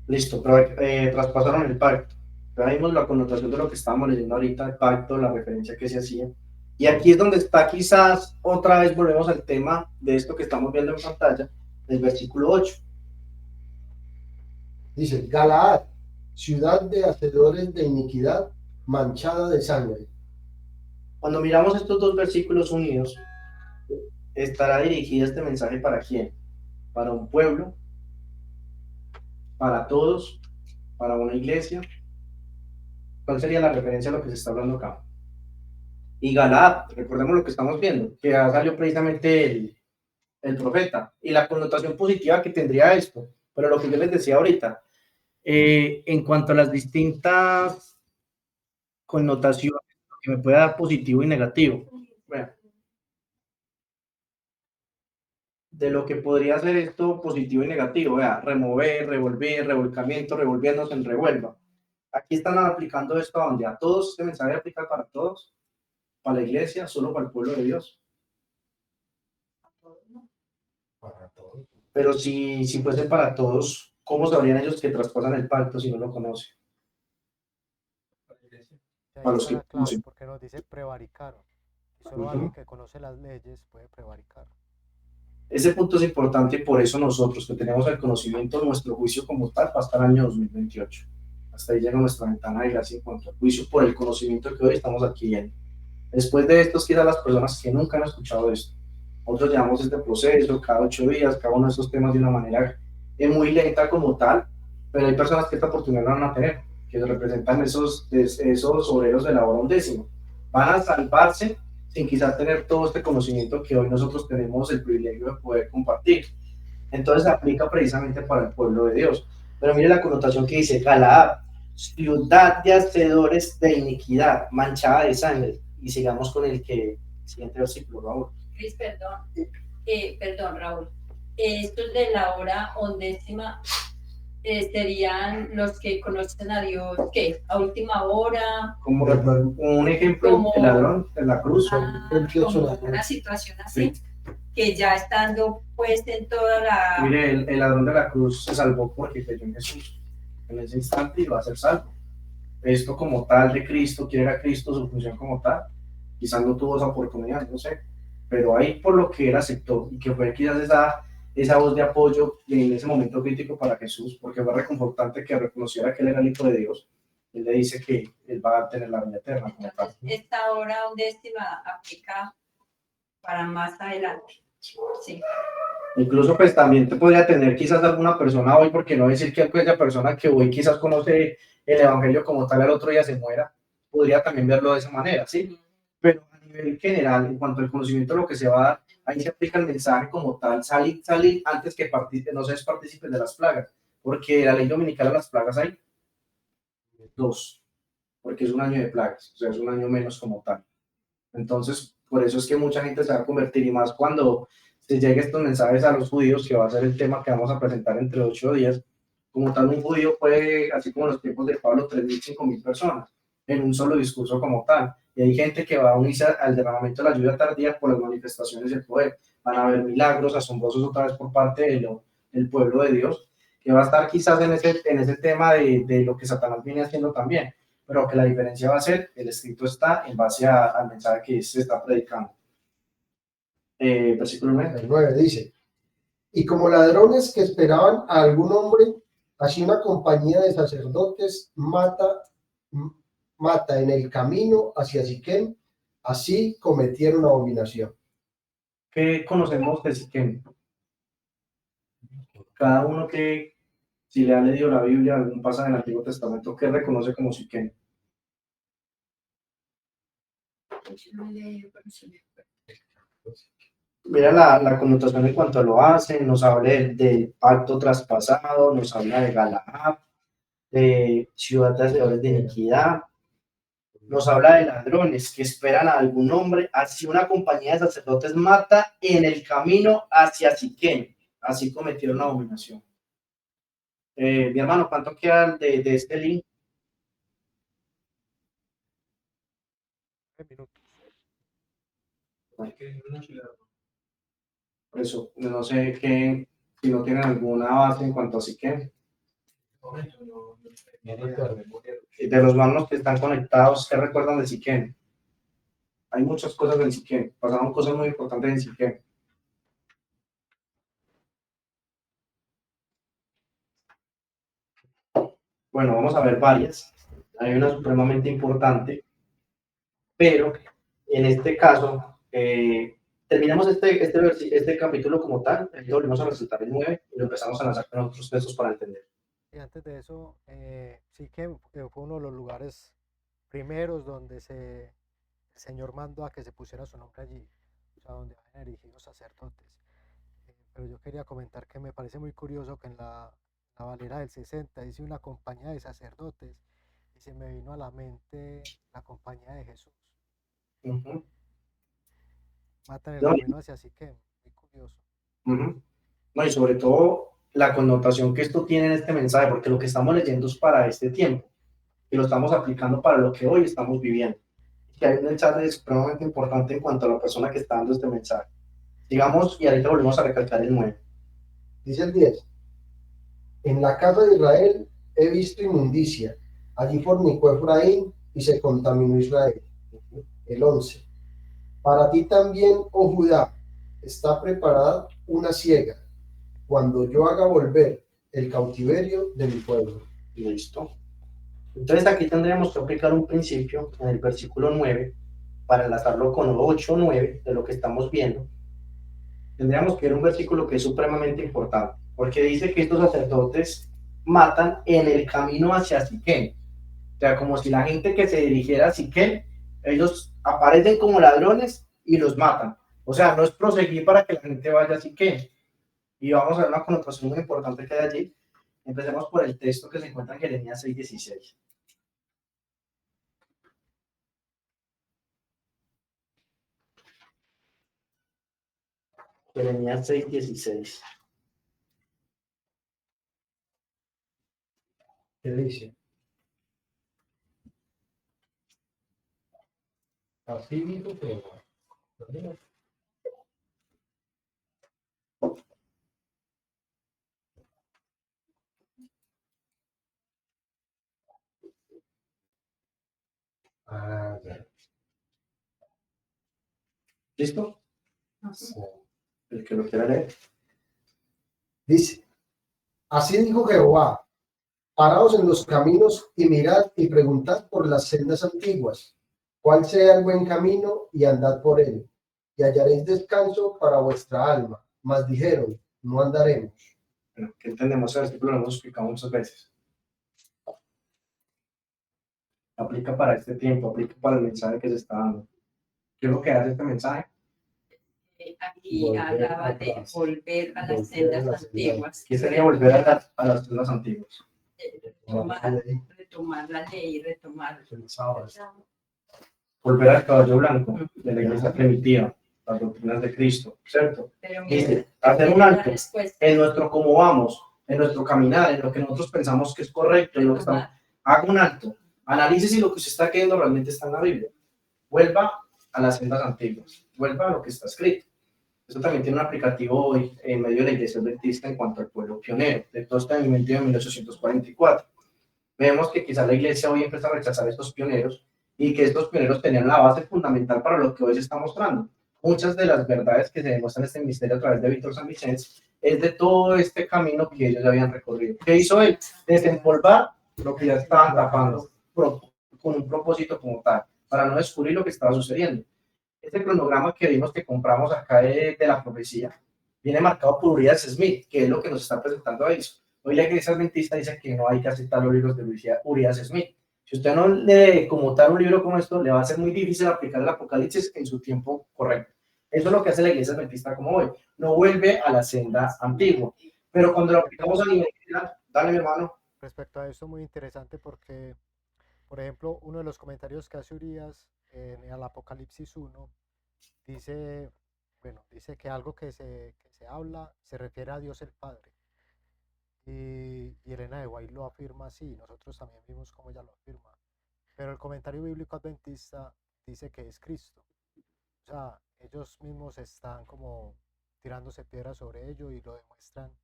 Listo, pero traspasaron el pacto. Ya vimos la connotación de lo que estábamos leyendo ahorita, el pacto, la referencia que se hacía. Y aquí es donde está quizás, otra vez volvemos al tema de esto que estamos viendo en pantalla, del versículo 8. Dice, Galaad, ciudad de hacedores de iniquidad, manchada de sangre. Cuando miramos estos dos versículos unidos, estará dirigido este mensaje para quién? Para un pueblo, para todos, para una iglesia. ¿Cuál sería la referencia a lo que se está hablando acá? Y Galaad, recordemos lo que estamos viendo, que ya salió precisamente el profeta, y la connotación positiva que tendría esto. Pero lo que yo les decía ahorita, en cuanto a las distintas connotaciones que me puede dar positivo y negativo, bueno, de lo que podría ser esto positivo y negativo, vea, remover, revolver, revolcamiento, revolviéndose en revuelva. Aquí están aplicando esto a donde a todos, este mensaje aplica para todos, para la iglesia, solo para el pueblo de Dios. Para todos. Pero si fuese para todos, ¿cómo sabrían ellos que traspasan el pacto si no lo conocen? Y ahí Para los está que la clave, conocen. porque nos dice prevaricaron. Y solo alguien que conoce las leyes puede prevaricar. Ese punto es importante y por eso nosotros que tenemos el conocimiento, nuestro juicio como tal va hasta el año 2028. Hasta ahí llega nuestra ventana de gracia en cuanto al juicio por el conocimiento que hoy estamos adquiriendo. Después de esto, quizás las personas que nunca han escuchado esto. Nosotros llevamos este proceso cada 8 días, cada uno de estos temas de una manera muy lenta como tal, pero hay personas que esta oportunidad no van a tener, que representan esos obreros de la hora undécima. Van a salvarse sin quizás tener todo este conocimiento que hoy nosotros tenemos el privilegio de poder compartir. Entonces aplica precisamente para el pueblo de Dios. Pero mire la connotación que dice Galaad, ciudad de hacedores de iniquidad, manchada de sangre. Y sigamos con el siguiente versículo, Raúl. Cris, perdón, Raúl. Estos de la hora undécima serían los que conocen a Dios, ¿qué? A última hora. Como un ejemplo, Como- el ladrón de la cruz. Como una situación así, que ya estando pues en toda la... Mire, el ladrón de la cruz se salvó porque creyó en Jesús. En ese instante iba a ser salvo. Esto como tal de Cristo, quién era Cristo, su función como tal, quizás no tuvo esa oportunidad, no sé. Pero ahí por lo que él aceptó y que fue quizás esa voz de apoyo en ese momento crítico para Jesús, porque fue reconfortante que reconociera que él era el Hijo de Dios. Él le dice que él va a tener la vida eterna como tal. Esta hora undécima aplica para más adelante. Sí. Incluso pues también te podría tener quizás alguna persona hoy, porque no decir que aquella persona que hoy quizás conoce el evangelio como tal al otro día se muera, podría también verlo de esa manera, ¿sí? Pero a nivel general, en cuanto al conocimiento de lo que se va a dar, ahí se aplica el mensaje como tal, salir antes que no seas partícipes de las plagas, porque la ley dominical a las plagas hay 2, porque es un año de plagas, o sea, es un año menos como tal. Entonces, por eso es que mucha gente se va a convertir, y más cuando se lleguen estos mensajes a los judíos, que va a ser el tema que vamos a presentar entre 8 días. Como tal, un judío puede, así como en los tiempos de Pablo, 3.000, 5.000 personas en un solo discurso como tal. Y hay gente que va a unirse al derramamiento de la lluvia tardía por las manifestaciones del poder. Van a haber milagros asombrosos otra vez por parte del pueblo de Dios, que va a estar quizás en ese tema de lo que Satanás viene haciendo también, pero que la diferencia va a ser, el escrito está en base al mensaje que se está predicando. Versículo 9. El 9 dice, y como ladrones que esperaban a algún hombre, así una compañía de sacerdotes mata en el camino hacia Siquem, así cometieron abominación. ¿Qué conocemos de Siquem? Cada uno que, si le ha leído la Biblia, algún pasaje del Antiguo Testamento, ¿qué reconoce como Siquem? Mira la connotación en cuanto lo hacen, nos habla del pacto traspasado, nos habla de Galaad, de ciudad de hacedores de iniquidad. Nos habla de ladrones que esperan a algún hombre, así una compañía de sacerdotes mata en el camino hacia Siquem, así cometieron una abominación. Mi hermano, ¿cuánto queda de este link? 9 minutos. Por eso, no sé qué, si no tienen alguna base en cuanto a Siquem. De los manos que están conectados, ¿qué recuerdan de Siquem? Hay muchas cosas en Siquem, pasaron cosas muy importantes en Siquem. Bueno, vamos a ver varias. Hay una supremamente importante, pero en este caso, terminamos este capítulo como tal, y volvemos a resaltar el 9 y lo empezamos a lanzar con otros textos para entender. Y antes de eso, Siquem fue uno de los lugares primeros donde el Señor mandó a que se pusiera su nombre allí, o sea, donde habían erigido sacerdotes. Pero yo quería comentar que me parece muy curioso que en la Valera del 60 dice una compañía de sacerdotes y se me vino a la mente la compañía de Jesús. Uh-huh. Matan el camino hacia Siquem, muy curioso. Uh-huh. No, y sobre todo la connotación que esto tiene en este mensaje, porque lo que estamos leyendo es para este tiempo y lo estamos aplicando para lo que hoy estamos viviendo. Y hay un mensaje supremamente importante en cuanto a la persona que está dando este mensaje. Digamos, y ahorita volvemos a recalcar el 9. Dice el 10. En la casa de Israel he visto inmundicia. Allí fornicó Efraín y se contaminó Israel. El 11. Para ti también, oh Judá, está preparada una siega cuando yo haga volver el cautiverio de mi pueblo. Listo. Entonces aquí tendríamos que aplicar un principio en el versículo 9 para enlazarlo con 8 o 9 de lo que estamos viendo. Tendríamos que ver un versículo que es supremamente importante, porque dice que estos sacerdotes matan en el camino hacia Siquem. O sea, como si la gente que se dirigiera a Siquem, ellos aparecen como ladrones y los matan. O sea, no es proseguir para que la gente vaya a Siquem. Y vamos a ver una connotación muy importante que hay allí. Empecemos por el texto que se encuentra en Jeremías 6:16. Jeremías 6:16. ¿Qué dice? Así dijo Jehová. ¿Listo? El que lo quiera leer. Dice, así dijo Jehová, paraos en los caminos y mirad y preguntad por las sendas antiguas, cuál sea el buen camino y andad por él, y hallaréis descanso para vuestra alma. Mas dijeron, no andaremos. Bueno, ¿qué entendemos? El versículo lo hemos explicado muchas veces. Aplica para este tiempo, aplica para el mensaje que se está dando. ¿Qué es lo que hace este mensaje? Aquí hablaba de volver a las sendas antiguas. ¿Qué sería volver a las sendas antiguas? Retomar la ley, retomar Volver al caballo blanco de la iglesia primitiva, las doctrinas de Cristo, ¿cierto? Pero Dice, hacer un alto en nuestro cómo vamos, en nuestro caminar, en lo que nosotros pensamos que es correcto, en lo que estamos. Haga un alto, analice si lo que usted está creyendo realmente está en la Biblia. Vuelva a las sendas antiguas, vuelva a lo que está escrito. Eso también tiene un aplicativo hoy en medio de la iglesia adventista en cuanto al pueblo pionero, de todo este movimiento de 1844. Vemos que quizá la iglesia hoy empieza a rechazar estos pioneros y que estos pioneros tenían la base fundamental para lo que hoy se está mostrando. Muchas de las verdades que se demuestran en este ministerio a través de Víctor San Vicente es de todo este camino que ellos ya habían recorrido. ¿Qué hizo él? Desempolvar lo que ya estaban tapando, con un propósito como tal, para no descubrir lo que estaba sucediendo. Este cronograma que vimos que compramos acá de la profecía viene marcado por Urias Smith, que es lo que nos está presentando a eso. Hoy la iglesia adventista dice que no hay que aceptar los libros de Urias Smith. Si usted no lee como tal un libro como esto, le va a ser muy difícil aplicar el Apocalipsis en su tiempo correcto. Eso es lo que hace la iglesia adventista como hoy. No vuelve a la senda antigua. Pero cuando lo aplicamos a nivel general, dale mi hermano. Respecto a esto, muy interesante porque Por ejemplo, uno de los comentarios que hace Urias en el Apocalipsis 1 dice, bueno, dice que algo que se habla se refiere a Dios el Padre. Y Elena de White lo afirma así, nosotros también vimos cómo ella lo afirma. Pero el comentario bíblico adventista dice que es Cristo. O sea, ellos mismos están como tirándose piedras sobre ello y lo demuestran en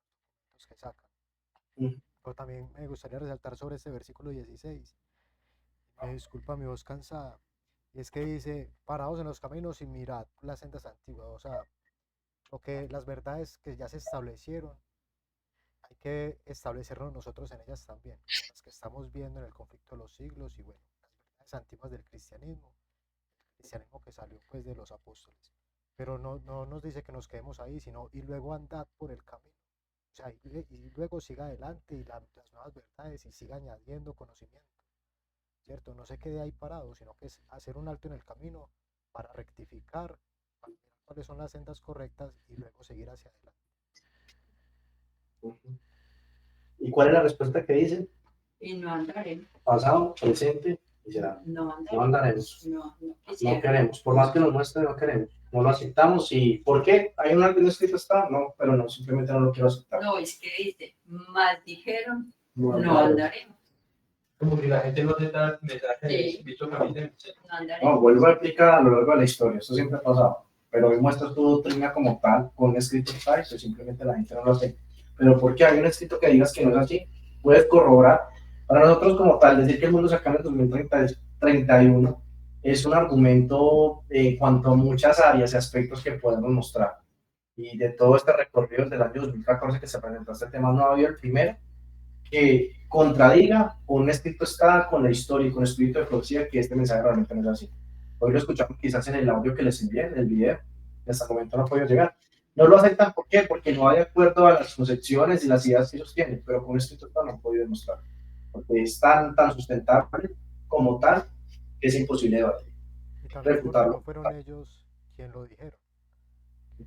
los documentos que sacan. Pero también me gustaría resaltar sobre este versículo 16. Me disculpa mi voz cansada. Y es que dice, paraos en los caminos y mirad las sendas antiguas. O sea, las verdades que ya se establecieron, hay que establecernos nosotros en ellas también, como las que estamos viendo en el conflicto de los siglos y bueno, las verdades antiguas del cristianismo, el cristianismo que salió pues de los apóstoles. Pero no nos dice que nos quedemos ahí, sino y luego andad por el camino. O sea, y luego siga adelante y las nuevas verdades y siga añadiendo conocimiento, ¿cierto? No se quede ahí parado, sino que es hacer un alto en el camino para rectificar, para mirar cuáles son las sendas correctas y luego seguir hacia adelante. ¿Y cuál es la respuesta que dicen? Y no andaremos. Pasado, presente y será. No No andaremos. No No queremos. Por más que nos muestre, no queremos. No lo aceptamos. ¿Y por qué? ¿Hay un arte escrito está? No, pero no, simplemente no lo quiero aceptar. No, es que dice, más dijeron, No no andaremos. Como si la gente no te da mensajes Sí. visto caminen. No andaremos. No, vuelvo a explicar a lo largo de la historia. Esto siempre ha pasado. Pero hoy muestras tu doctrina como tal, con un escrito está, y pues simplemente la gente no lo hace. Pero porque hay un escrito que digas que no es así, puedes corroborar. Para nosotros como tal, decir que el mundo se acaba en el 2031 es un argumento en cuanto a muchas áreas y aspectos que podemos mostrar. Y de todo este recorrido desde el año 2014 que se presentó este tema, no ha habido el primero que contradiga con un escrito está, con la historia y con el espíritu de profecía que este mensaje realmente no es así. Hoy lo escuchamos quizás en el audio que les envié, en el video, y hasta el momento no ha podido llegar. No lo aceptan, ¿por qué? Porque no hay de acuerdo a las concepciones y las ideas que ellos tienen, pero con escrito está no han podido demostrar, porque es tan sustentable como tal que es imposible debatir. Y también porque Refutarlo. no fueron ellos quienes lo dijeron.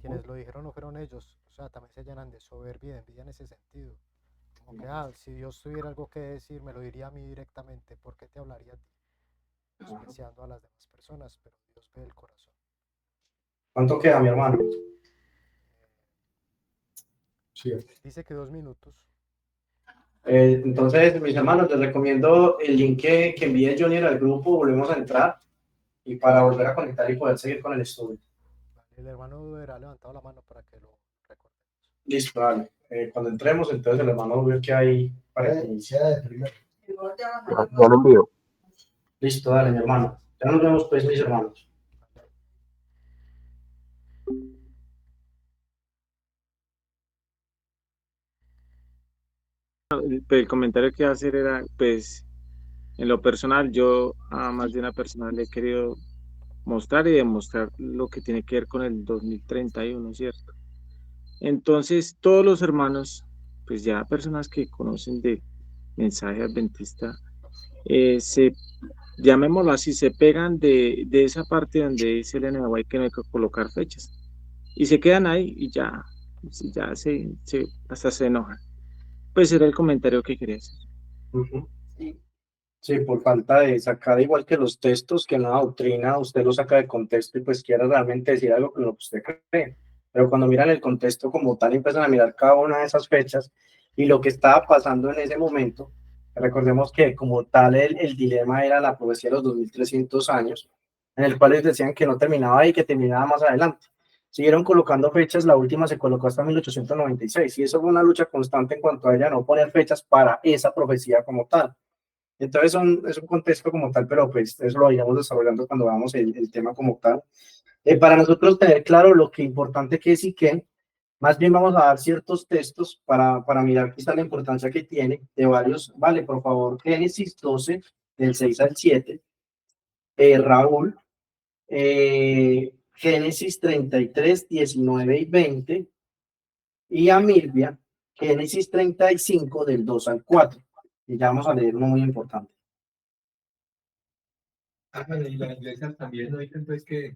Quienes lo dijeron no fueron ellos. O sea, también se llenan de soberbia y de envidia en ese sentido. Como que, si Dios tuviera algo que decir, me lo diría a mí directamente. ¿Por qué te hablaría a ti? Despreciando a las demás personas, pero Dios ve el corazón. ¿Cuánto queda, mi hermano? Sí. Dice que 2 minutos. Entonces, mis hermanos, les recomiendo el link que envíe Johnny al grupo, volvemos a entrar y para volver a conectar y poder seguir con el estudio. Vale, el hermano hubiera levantado la mano para que lo recordemos. Listo, dale. Cuando entremos, entonces el hermano ve que hay para que inicie. Sea de primero. Ya lo envío. Listo, dale, mi hermano. Ya nos vemos, pues, mis hermanos. El comentario que iba a hacer era, pues, en lo personal, yo a más de una persona le he querido mostrar y demostrar lo que tiene que ver con el 2031, ¿cierto? Entonces, todos los hermanos, pues ya personas que conocen de mensaje adventista, llamémoslo así, se pegan de esa parte donde dice Elena de White que no hay que colocar fechas. Y se quedan ahí y ya hasta se enojan. Pues era el comentario que quería hacer. Sí, por falta de sacar igual que los textos, que en la doctrina usted lo saca de contexto y pues quiere realmente decir algo con lo que usted cree. Pero cuando miran el contexto como tal, empiezan a mirar cada una de esas fechas y lo que estaba pasando en ese momento. Recordemos que como tal el dilema era la profecía de los 2300 años, en el cual ellos decían que no terminaba ahí, que terminaba más adelante. Siguieron colocando fechas, la última se colocó hasta 1896 y eso fue una lucha constante en cuanto a ella no poner fechas para esa profecía como tal. Entonces es un contexto como tal, pero pues eso lo iremos desarrollando cuando veamos el tema como tal. Para nosotros tener claro lo que importante que es y que, más bien vamos a dar ciertos textos para mirar quizá la importancia que tiene de varios. Vale, por favor, Génesis 12, del 6 al 7. Raúl, Génesis 33, 19 y 20. Y a Milvia, Génesis 35, del 2 al 4. Y ya vamos a leer uno muy importante. Y las iglesias también no dicen pues que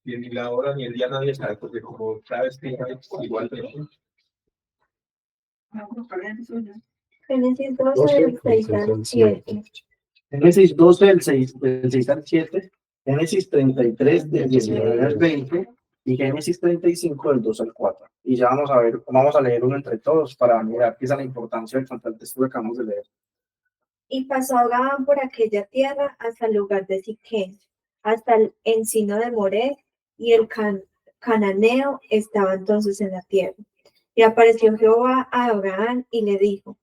ni la hora ni el día nadie sabe, porque como sabes que hay igual de Génesis 12, del 6 al 7. Génesis 12, del 6 al 7, Génesis 33, del 19 al 20, y Génesis 35, del 2 al 4. Y ya vamos a leer uno entre todos para mirar qué es la importancia del texto que acabamos de leer. Y pasó Abraham por aquella tierra hasta el lugar de Siquén, hasta el encino de Moré, y el cananeo estaba entonces en la tierra. Y apareció Jehová a Abraham y le dijo: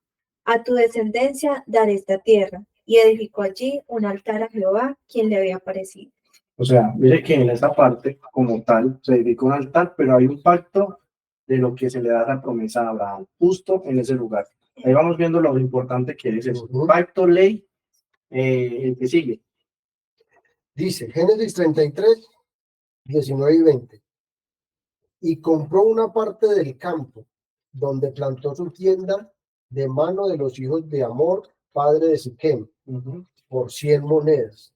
a tu descendencia daré esta tierra. Y edificó allí un altar a Jehová, quien le había aparecido. O sea, mire que en esa parte, como tal, se edifica un altar, pero hay un pacto de lo que se le da la promesa a Abraham, justo en ese lugar. Ahí vamos viendo lo importante que es eso. Pacto, ley, el que sigue. Dice Génesis 33, 19 y 20. Y compró una parte del campo, donde plantó su tienda, de mano de los hijos de Hamor, padre de Siquem, por 100 monedas.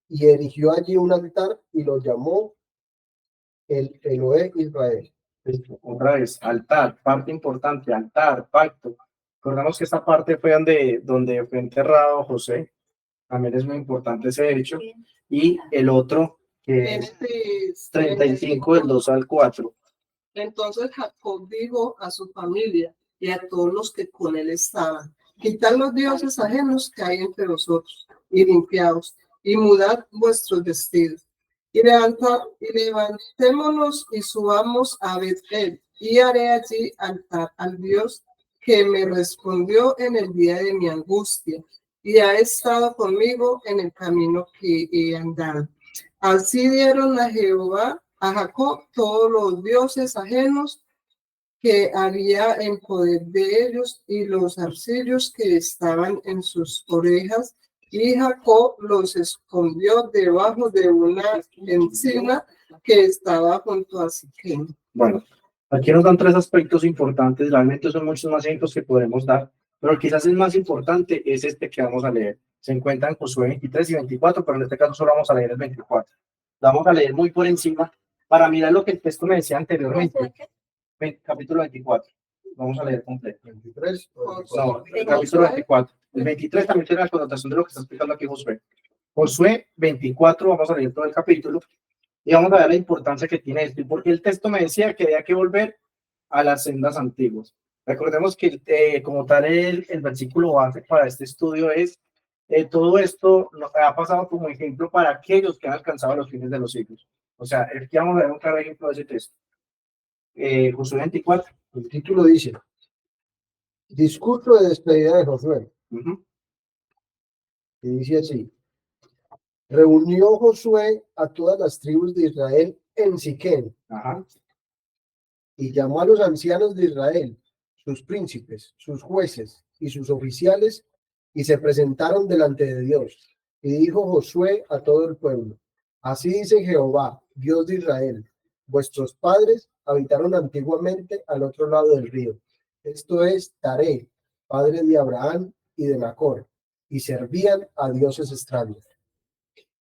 Y erigió allí un altar y lo llamó el Elohe Israel. Otra vez, altar, parte importante, altar, pacto. Recordamos que esta parte fue donde fue enterrado José. También es muy importante ese hecho. Y el otro, que es 35, del 2 al 4. Entonces Jacob dijo a su familia y a todos los que con él estaban: quitad los dioses ajenos que hay entre vosotros, y limpiaos, y mudad vuestros vestidos. Y levantémonos y subamos a Betel, y haré allí altar al Dios que me respondió en el día de mi angustia, y ha estado conmigo en el camino que he andado. Así dieron a Jehová, a Jacob, todos los dioses ajenos que había en poder de ellos, y los arcillos que estaban en sus orejas, y Jacob los escondió debajo de una encina que estaba junto a Siquem. Bueno, aquí nos dan 3 aspectos importantes. Realmente son muchos más ejemplos que podemos dar, pero quizás el más importante es este que vamos a leer. Se encuentra en Josué 23 y 24, pero en este caso solo vamos a leer el 24. Vamos a leer muy por encima para mirar lo que el texto me decía anteriormente. Capítulo 24. Vamos a leer completo. 23. No, el capítulo 24. El 23 también tiene la connotación de lo que está explicando aquí Josué. Josué 24, vamos a leer todo el capítulo y vamos a ver la importancia que tiene esto. Y porque el texto me decía que había que volver a las sendas antiguas. Recordemos que como tal el versículo base para este estudio es todo esto ha pasado como ejemplo para aquellos que han alcanzado los fines de los siglos. O sea, aquí vamos a ver un claro ejemplo de ese texto. Josué 24. El título dice: Discurso de despedida de Josué. Y dice así: reunió Josué a todas las tribus de Israel en Siquén. Y llamó a los ancianos de Israel, sus príncipes, sus jueces y sus oficiales, y se presentaron delante de Dios. Y dijo Josué a todo el pueblo: así dice Jehová, Dios de Israel: vuestros padres habitaron antiguamente al otro lado del río, esto es Taré, padre de Abraham y de Nacor, y servían a dioses extraños.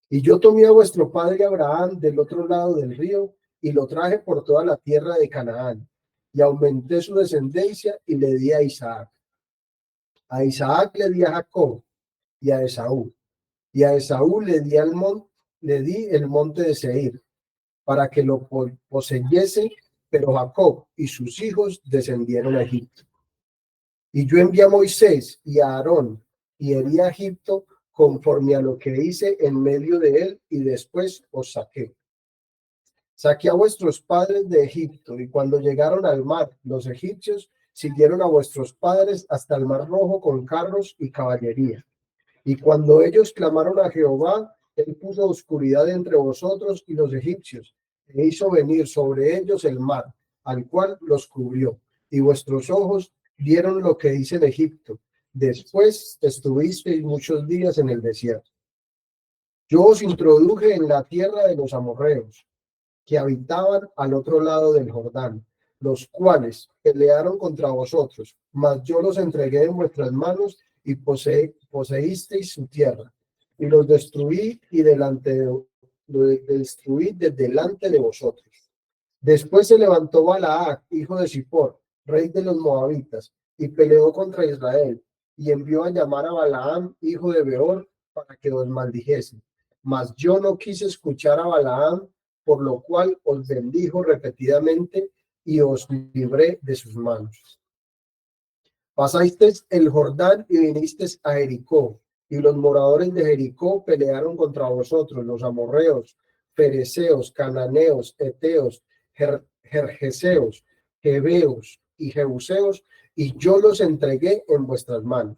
Y yo tomé a vuestro padre Abraham del otro lado del río, y lo traje por toda la tierra de Canaán, y aumenté su descendencia y le di a Isaac. A Isaac le di a Jacob y a Esaú, y a Esaú le di el monte de Seir, para que lo poseyese, pero Jacob y sus hijos descendieron a Egipto. Y yo envié a Moisés y a Aarón, y herí a Egipto conforme a lo que hice en medio de él, y después os saqué. Saqué a vuestros padres de Egipto, y cuando llegaron al mar, los egipcios siguieron a vuestros padres hasta el mar Rojo con carros y caballería. Y cuando ellos clamaron a Jehová, él puso oscuridad entre vosotros y los egipcios, e hizo venir sobre ellos el mar, al cual los cubrió, y vuestros ojos vieron lo que hice en Egipto. Después estuvisteis muchos días en el desierto. Yo os introduje en la tierra de los amorreos, que habitaban al otro lado del Jordán, los cuales pelearon contra vosotros, mas yo los entregué en vuestras manos y poseísteis su tierra, y los destruí destruí de delante de vosotros. Después se levantó Balac, hijo de Zippor, rey de los moabitas, y peleó contra Israel, y envió a llamar a Balaam, hijo de Beor, para que os maldijese. Mas yo no quise escuchar a Balaam, por lo cual os bendijo repetidamente y os libré de sus manos. Pasasteis el Jordán y vinisteis a Jericó, y los moradores de Jericó pelearon contra vosotros, los amorreos, fereceos, cananeos, eteos, gergeseos, jebeos y jebuseos, y yo los entregué en vuestras manos.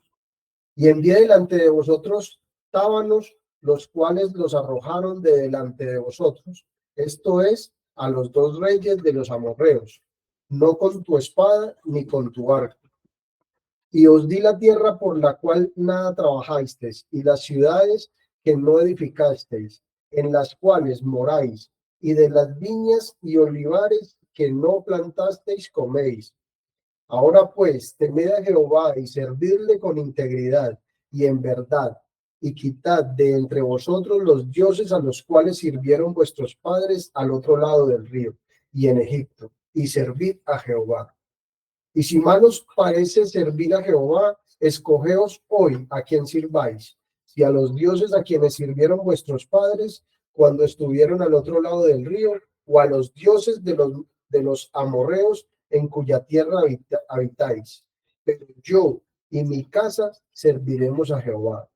Y envié delante de vosotros tábanos, los cuales los arrojaron de delante de vosotros, esto es, a los 2 reyes de los amorreos, no con tu espada ni con tu arco. Y os di la tierra por la cual nada trabajasteis, y las ciudades que no edificasteis, en las cuales moráis, y de las viñas y olivares que no plantasteis coméis. Ahora pues, temed a Jehová y servidle con integridad y en verdad, y quitad de entre vosotros los dioses a los cuales sirvieron vuestros padres al otro lado del río y en Egipto, y servid a Jehová. Y si mal os parece servir a Jehová, escogeos hoy a quien sirváis, si a los dioses a quienes sirvieron vuestros padres cuando estuvieron al otro lado del río, o a los dioses de los amorreos en cuya tierra habitáis. Pero yo y mi casa serviremos a Jehová.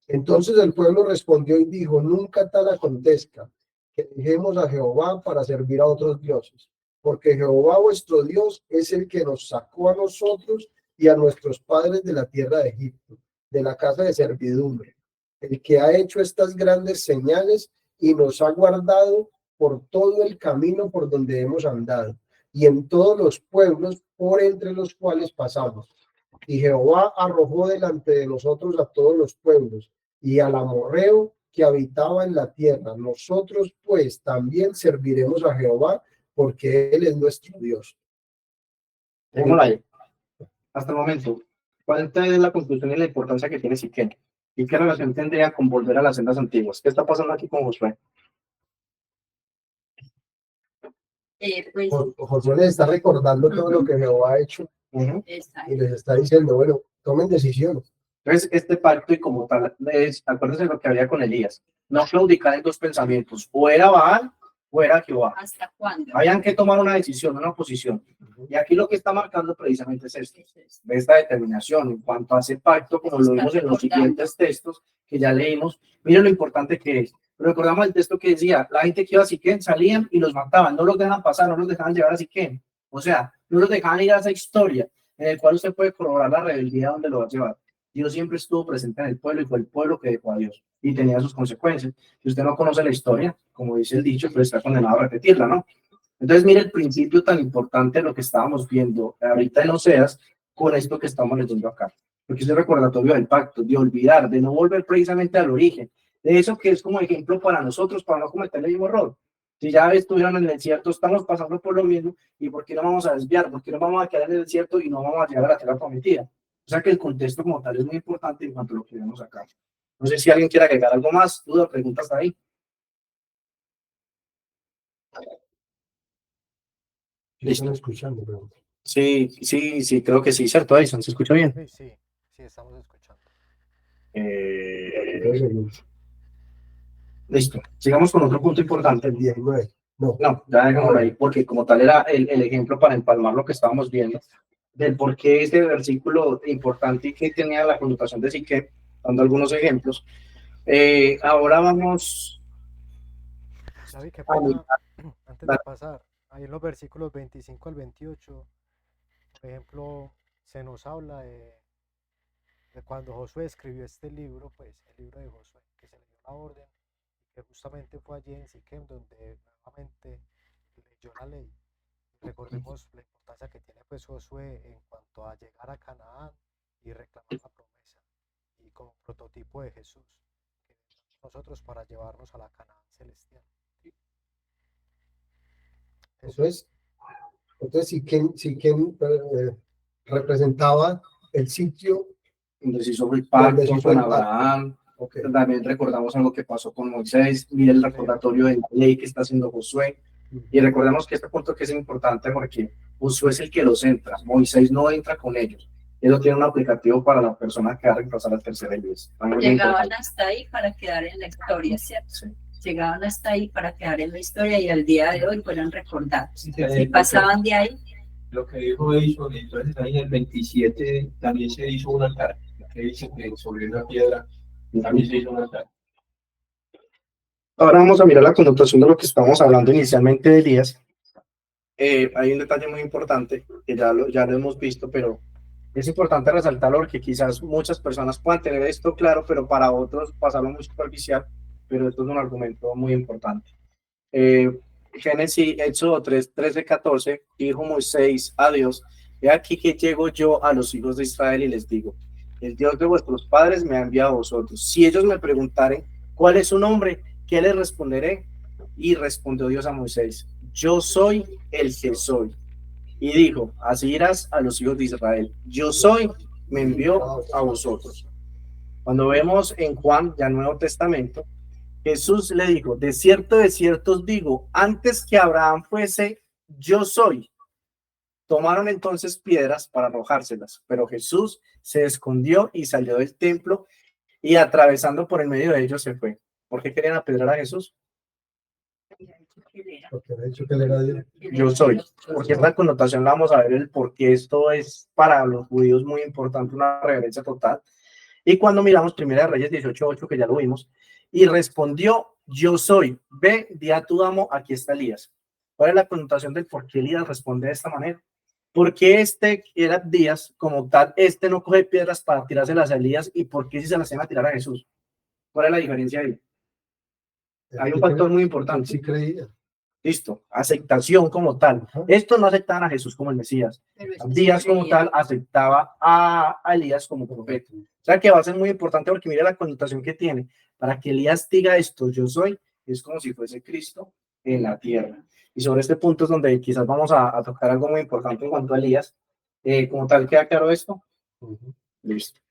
Entonces el pueblo respondió y dijo: nunca tal acontezca que dejemos a Jehová para servir a otros dioses, porque Jehová vuestro Dios es el que nos sacó a nosotros y a nuestros padres de la tierra de Egipto, de la casa de servidumbre, el que ha hecho estas grandes señales y nos ha guardado por todo el camino por donde hemos andado, y en todos los pueblos por entre los cuales pasamos. Y Jehová arrojó delante de nosotros a todos los pueblos, y al amorreo que habitaba en la tierra. Nosotros pues también serviremos a Jehová, porque Él es nuestro Dios. Dejémoslo ahí. Hasta el momento, ¿cuál es la conclusión y la importancia que tiene Siquem? ¿Y qué relación tendría con volver a las sendas antiguas? ¿Qué está pasando aquí con Josué? Pues, Josué les está recordando todo lo que Jehová ha hecho, y les está diciendo, bueno, tomen decisiones. Entonces, este pacto y como tal, acuérdense lo que había con Elías, no claudicar en 2 pensamientos, o era Baal o era Jehová. ¿hasta cuándo? Habían que tomar una decisión, una posición. Y aquí lo que está marcando precisamente es esto, de esta determinación en cuanto a ese pacto, como lo vimos en los siguientes textos que ya leímos. Miren lo importante que es. Recordamos el texto que decía, la gente que iba a Siquem salían y los mataban, no los dejaban pasar, no los dejaban llevar a Siquem. O sea, no los dejaban ir a esa historia en el cual usted puede corroborar la rebeldía donde lo va a llevar. Dios siempre estuvo presente en el pueblo y fue el pueblo que dejó a Dios y tenía sus consecuencias. Si usted no conoce la historia, como dice el dicho, pues está condenado a repetirla, ¿no? Entonces, mire el principio tan importante de lo que estábamos viendo ahorita en Oseas con esto que estamos leyendo acá. Porque es el recordatorio del pacto, de olvidar, de no volver precisamente al origen, de eso que es como ejemplo para nosotros, para no cometer el mismo error. Si ya estuvieron en el desierto, estamos pasando por lo mismo, ¿y por qué no vamos a desviar? ¿Por qué no vamos a quedar en el desierto y no vamos a llegar a la tierra prometida? O sea que el contexto como tal es muy importante en cuanto a lo que vemos acá. No sé si alguien quiere agregar algo más, duda, preguntas ahí. ¿Están escuchando? Pregunta. Sí, creo que sí, ¿cierto, Edison? ¿Se escucha bien? Sí, estamos escuchando. Listo. Sigamos con otro punto importante. El 19. No, ya dejámoslo ahí, porque como tal era el ejemplo para empalmar lo que estábamos viendo, del por qué este versículo importante y que tenía la connotación de Siquem, dando algunos ejemplos. Ahora vamos... David, qué pena, antes de pasar, ahí en los versículos 25 al 28, por ejemplo, se nos habla de cuando Josué escribió este libro, pues el libro de Josué, que se le dio la orden, que justamente fue allí en Siquem donde nuevamente leyó la ley. Recordemos la importancia que tiene pues Josué en cuanto a llegar a Canaán y reclamar la promesa, y como prototipo de Jesús, que nosotros para llevarnos a la Canaán celestial. Entonces Siquem representaba el sitio donde se hizo el pacto con Abraham. Okay. También recordamos algo que pasó con Moisés, mire el recordatorio de la ley que está haciendo Josué. Y recordemos que este punto que es importante porque Josué es el que los entra, Moisés no entra con ellos. Eso tiene un aplicativo para la persona que va a reemplazar al tercer Elías. Llegaban hasta ahí para quedar en la historia, ¿cierto? Sí. Llegaban hasta ahí para quedar en la historia y al día de hoy fueron recordados. Sí, Si pasaban de ahí, lo que dijo Edison, entonces ahí en el 27 también se hizo un altar, que dice que sobre una piedra también se hizo un altar. Ahora vamos a mirar la connotación de lo que estamos hablando inicialmente de Elías. Hay un detalle muy importante que ya lo hemos visto, pero es importante resaltarlo porque quizás muchas personas puedan tener esto claro, pero para otros pasarlo muy superficial, pero esto es un argumento muy importante. Génesis, Éxodo 3, 13, 14, dijo Moisés a Dios: he aquí que llego yo a los hijos de Israel y les digo, el Dios de vuestros padres me ha enviado a vosotros. Si ellos me preguntaren cuál es su nombre, ¿qué les responderé? Y respondió Dios a Moisés: yo soy el que soy. Y dijo: así dirás a los hijos de Israel, yo soy, me envió a vosotros. Cuando vemos en Juan, ya Nuevo Testamento, Jesús le dijo: de cierto os digo, antes que Abraham fuese, yo soy. Tomaron entonces piedras para arrojárselas, pero Jesús se escondió y salió del templo y atravesando por el medio de ellos se fue. ¿Por qué querían apedrear a Jesús? Porque de hecho que él era Dios. Yo soy, porque esta connotación la vamos a ver el por qué esto es para los judíos muy importante, una reverencia total. Y cuando miramos Primera de Reyes 18:8, que ya lo vimos, y respondió: yo soy, ve, di a tu amo, aquí está Elías. ¿Cuál es la connotación del por qué Elías responde de esta manera? Porque este era Díaz como tal, no coge piedras para tirárselas a Elías, y por qué si se las iban a tirar a Jesús? ¿Cuál es la diferencia ahí? Hay un factor muy importante. Sí creía. Listo, aceptación como tal. Estos no aceptaban a Jesús como el Mesías. Díaz como tal aceptaba a Elías como profeta. O sea que va a ser muy importante porque mira la connotación que tiene. Para que Elías diga esto, yo soy, es como si fuese Cristo en la tierra. Y sobre este punto es donde quizás vamos a tocar algo muy importante en cuanto a Elías. Como tal, ¿queda claro esto? Listo.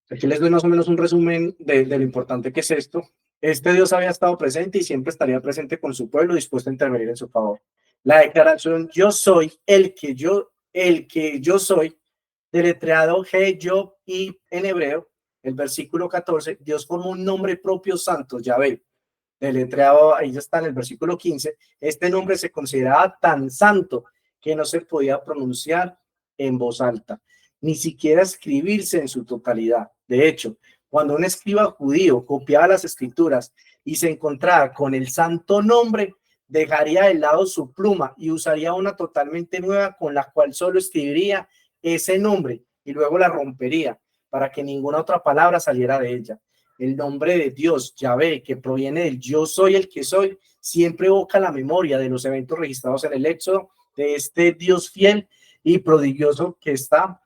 Aquí les doy más o menos un resumen de lo importante que es esto. Este Dios había estado presente y siempre estaría presente con su pueblo, dispuesto a intervenir en su favor. La declaración yo soy, el que yo soy, deletreado G, yo y en hebreo, el versículo 14, Dios formó un nombre propio santo, Yahvé. Deletreado, ahí ya está en el versículo 15, este nombre se consideraba tan santo que no se podía pronunciar en voz alta, ni siquiera escribirse en su totalidad. De hecho, cuando un escriba judío copiaba las escrituras y se encontraba con el santo nombre, dejaría de lado su pluma y usaría una totalmente nueva con la cual solo escribiría ese nombre y luego la rompería para que ninguna otra palabra saliera de ella. El nombre de Dios, Yahvé, que proviene del yo soy el que soy, siempre evoca la memoria de los eventos registrados en el Éxodo, de este Dios fiel y prodigioso que está.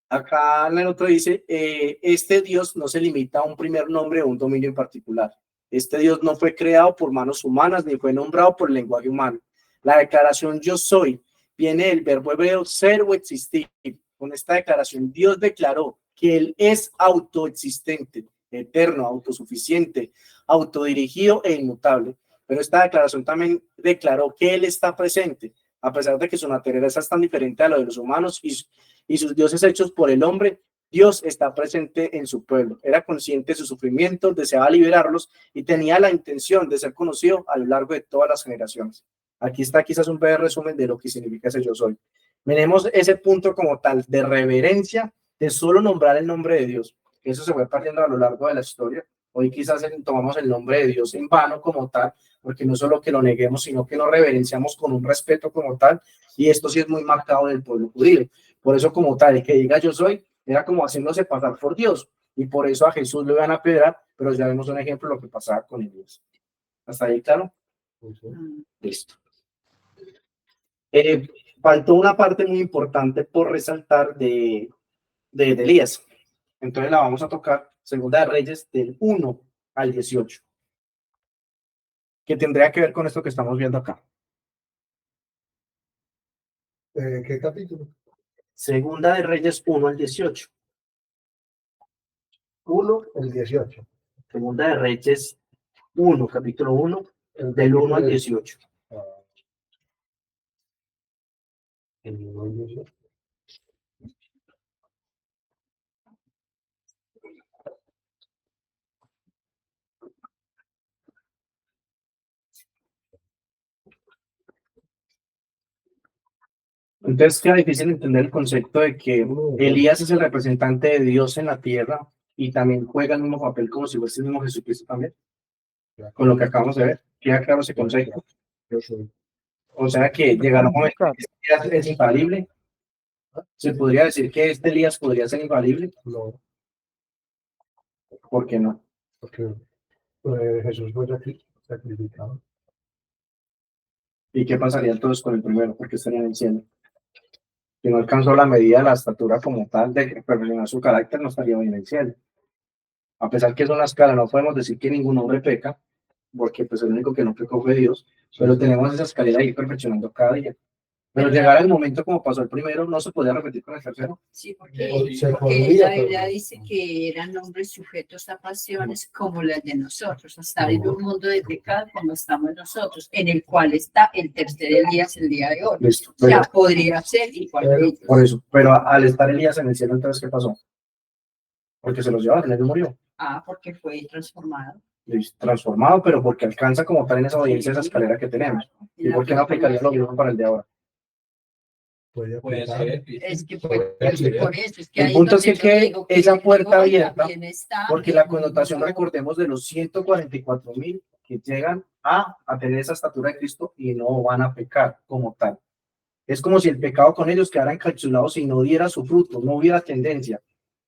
Acá en el otro dice, este Dios no se limita a un primer nombre o un dominio en particular. Este Dios no fue creado por manos humanas ni fue nombrado por el lenguaje humano. La declaración yo soy viene del verbo hebreo ser o existir. Con esta declaración Dios declaró que Él es autoexistente, eterno, autosuficiente, autodirigido e inmutable. Pero esta declaración también declaró que Él está presente, a pesar de que su naturaleza es tan diferente a la de los humanos y sus dioses hechos por el hombre. Dios está presente en su pueblo, era consciente de sus sufrimientos, deseaba liberarlos y tenía la intención de ser conocido a lo largo de todas las generaciones. Aquí está quizás un breve resumen de lo que significa ese yo soy. Tenemos ese punto como tal de reverencia, de solo nombrar el nombre de Dios. Eso se fue perdiendo a lo largo de la historia. Hoy quizás tomamos el nombre de Dios en vano como tal, porque no solo que lo neguemos, sino que lo reverenciamos con un respeto como tal, y esto sí es muy marcado del pueblo judío. Por eso como tal, el que diga yo soy, era como haciéndose pasar por Dios, y por eso a Jesús lo iban a apedrear, pero ya vemos un ejemplo de lo que pasaba con Elías. ¿Hasta ahí claro? Listo. Faltó una parte muy importante por resaltar de Elías. Entonces la vamos a tocar, Segunda de Reyes, del 1 al 18, que tendría que ver con esto que estamos viendo acá. ¿Qué capítulo? Segunda de Reyes 1 al 18. 1 al 18. Segunda de Reyes 1, capítulo 1, del 1 al 18. El 1 al 18. Entonces queda difícil entender el concepto de que Elías es el representante de Dios en la tierra y también juega el mismo papel como si fuese el mismo Jesucristo también, con lo que acabamos de ver. Queda claro ese concepto. O sea que llegará un momento en que este Elías es infalible. ¿Se podría decir que este Elías podría ser infalible? No, ¿Por qué no? porque Jesús fue sacrificado. ¿Y qué pasaría entonces con el primero? Porque estaría en el cielo. Si no alcanzó la medida de la estatura como tal de perfeccionar su carácter, no estaría bien en el cielo. A pesar que es una escala, no podemos decir que ningún hombre peca, porque pues el único que no pecó fue Dios, pero tenemos esa escalera ahí perfeccionando cada día. Pero llegar al momento como pasó el primero, no se podía repetir con el tercero. Sí, Se porque podría, la Biblia pero- dice que eran hombres sujetos a pasiones como las de nosotros, hasta en un mundo de pecado como estamos nosotros, en el cual está el tercer Elías el día de hoy. Listo. O sea, Pero, podría ser igual que ellos. por eso, pero al estar Elías en el cielo, entonces, ¿qué pasó? Porque se los llevaron, él murió. Porque fue transformado. Transformado, pero porque alcanza como tal en esa audiencia esa escalera que tenemos. ¿Y por qué no aplicaría lo mismo para el de ahora? Puede Puede aplicar. ser. Es que Puede por eso es que El ahí punto es donde que yo quede digo esa puerta hoy abierta, también está porque la connotación, recordemos, de los 144.000 que llegan a tener esa estatura de Cristo y no van a pecar como tal. Es como si el pecado con ellos quedara encapsulado si no diera su fruto, no hubiera tendencia.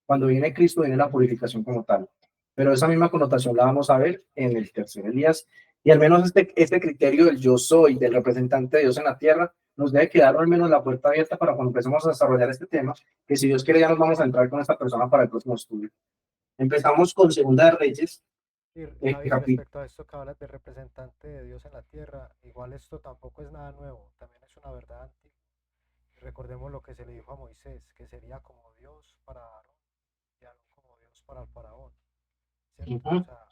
Cuando viene Cristo, viene la purificación como tal. Pero esa misma connotación la vamos a ver en el tercer Elías. Y al menos este criterio del yo soy, del representante de Dios en la tierra, nos debe quedar al menos la puerta abierta para cuando empecemos a desarrollar este tema, que si Dios quiere ya nos vamos a entrar con esta persona para el próximo estudio. Empezamos con Segunda de Reyes. Y David, Capítulo. respecto a esto que hablas de representante de Dios en la tierra, igual esto tampoco es nada nuevo, también es una verdad antigua. Recordemos lo que se le dijo a Moisés, que sería como Dios para Aarón y Aarón como Dios para el faraón. ¿Cierto? O sea,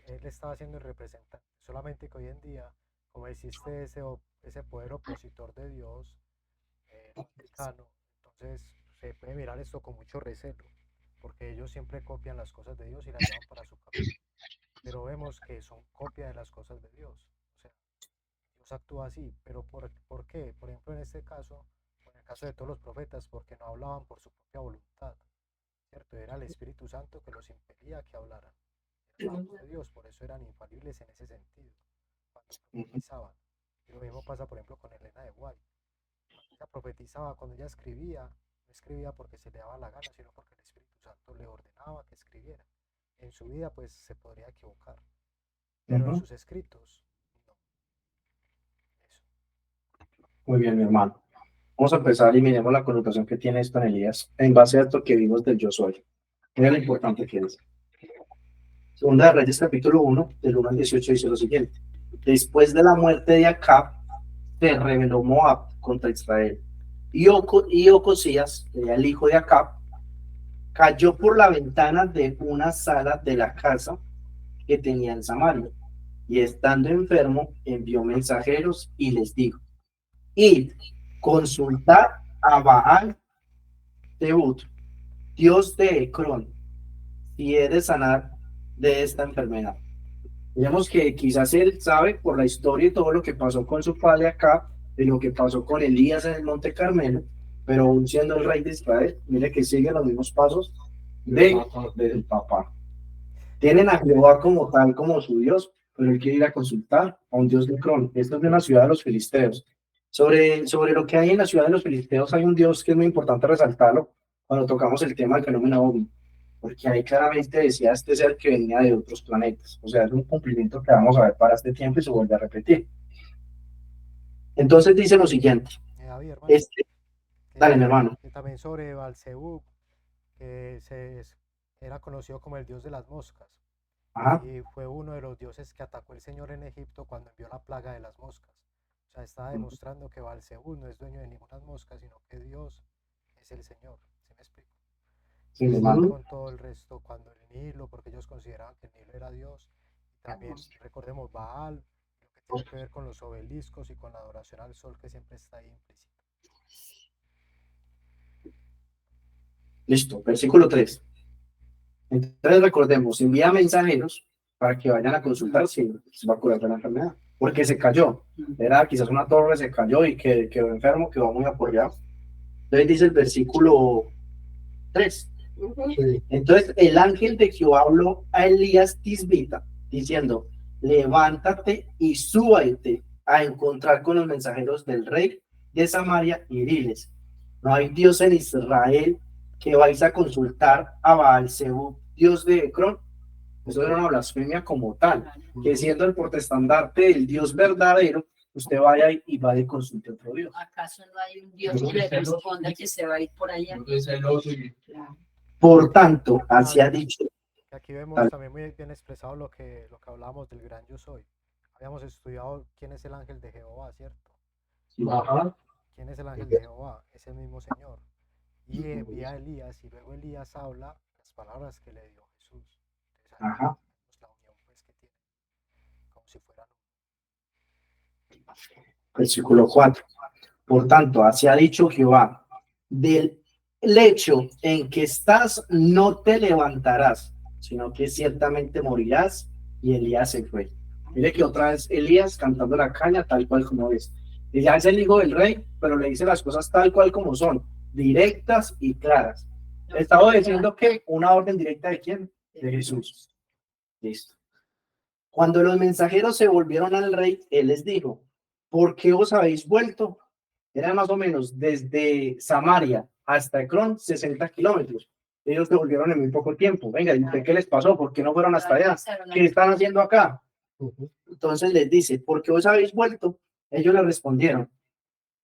él estaba siendo el representante, solamente que hoy en día, como existe ese poder opositor de Dios, Vaticano, entonces se puede mirar esto con mucho recelo, porque ellos siempre copian las cosas de Dios y las llevan para su camino, pero vemos que son copia de las cosas de Dios, o sea, Dios actúa así, pero ¿por qué? Por ejemplo, en este caso, o en el caso de todos los profetas, porque no hablaban por su propia voluntad, ¿cierto? Era el Espíritu Santo que los impedía que hablaran, era la voz de Dios, por eso eran infalibles en ese sentido, cuando profetizaban. Y lo mismo pasa, por ejemplo, con Elena de White. Ella profetizaba cuando ella escribía, no escribía porque se le daba la gana, sino porque el Espíritu Santo le ordenaba que escribiera. En su vida, pues, se podría equivocar, pero en sus escritos, no. Eso. Muy bien, mi hermano. Vamos a empezar y miremos la connotación que tiene esto en Elías, en base a esto que vimos del yo soy. Mira lo importante que es. Segunda de Reyes, capítulo 1, del 1 al 18, dice lo siguiente. Después de la muerte de Acab, se rebeló Moab contra Israel. Y Ocosías, que era el hijo de Acab, cayó por la ventana de una sala de la casa que tenía en Samaria. Y estando enfermo, envió mensajeros y les dijo: id, consultad a Baal Zebut, Dios de Ecrón, si he de sanar de esta enfermedad. Digamos que quizás él sabe por la historia y todo lo que pasó con su padre acá, de lo que pasó con Elías en el Monte Carmelo, pero aún siendo el rey de Israel, mire que sigue los mismos pasos del papá. Tienen a Jehová como tal, como su Dios, pero él quiere ir a consultar a un Dios de Ecrón. Esto es de la ciudad de los filisteos. Sobre lo que hay en la ciudad de los filisteos hay un Dios que es muy importante resaltarlo cuando tocamos el tema del fenómeno ovni, porque ahí claramente decía este ser que venía de otros planetas. O sea, es un cumplimiento que vamos a ver para este tiempo y se vuelve a repetir. Entonces dice lo siguiente. David, hermano, Dale, mi hermano. que también sobre Balzebub, que era conocido como el dios de las moscas. Ajá. Y fue uno de los dioses que atacó el Señor en Egipto cuando envió la plaga de las moscas. O sea, estaba demostrando que Balzebub no es dueño de ninguna mosca, sino que Dios es el Señor. ¿Sí me explico? Sí, Y hermano. con todo el resto, cuando el Nilo, porque ellos consideraban que el Nilo era Dios. Y también recordemos Baal, lo que tiene que ver con los obeliscos y con la adoración al sol que siempre está ahí implícita. Listo, versículo 3. Entonces recordemos, envía mensajeros para que vayan a consultar si se va a curar de la enfermedad, porque se cayó. Era quizás una torre, se cayó y quedó enfermo, quedó muy apoyado. Entonces dice el versículo 3. Sí. Entonces el ángel de Jehová habló a Elías Tisbita, diciendo, levántate y súbete a encontrar con los mensajeros del rey de Samaria y diles, no hay Dios en Israel que vais a consultar a Baal-Zebub, Dios de Ecrón. Eso era una blasfemia como tal, que siendo el portestandarte del Dios verdadero, usted vaya y va y consulte a otro Dios. ¿Acaso no hay un Dios que le responda que se va a ir por allá? Claro. Por tanto, así ha dicho. Aquí vemos también muy bien expresado lo que hablábamos del gran yo soy. Habíamos estudiado quién es el ángel de Jehová, ¿cierto? Ajá. ¿Quién es el ángel de Jehová? Es el mismo Señor. Y envía a Elías y luego Elías habla las palabras que le dio Jesús. Ajá. La unión pues, que tiene, como si fueran Versículo 4. Por tanto, así ha dicho Jehová, del lecho en que estás no te levantarás, sino que ciertamente morirás. Y Elías se fue. Mire que otra vez Elías cantando la caña tal cual como es. Y ya es el hijo del rey, pero le dice las cosas tal cual como son, directas y claras. Estaba diciendo que una orden directa de quién? De Jesús. Listo. Cuando los mensajeros se volvieron al rey, él les dijo, ¿por qué os habéis vuelto? Era más o menos desde Samaria hasta Ecrón, 60 kilómetros. Ellos se volvieron en muy poco tiempo. Venga, ¿y qué les pasó? ¿Por qué no fueron hasta allá? ¿Qué están haciendo acá? Entonces les dice, ¿por qué os habéis vuelto? Ellos le respondieron,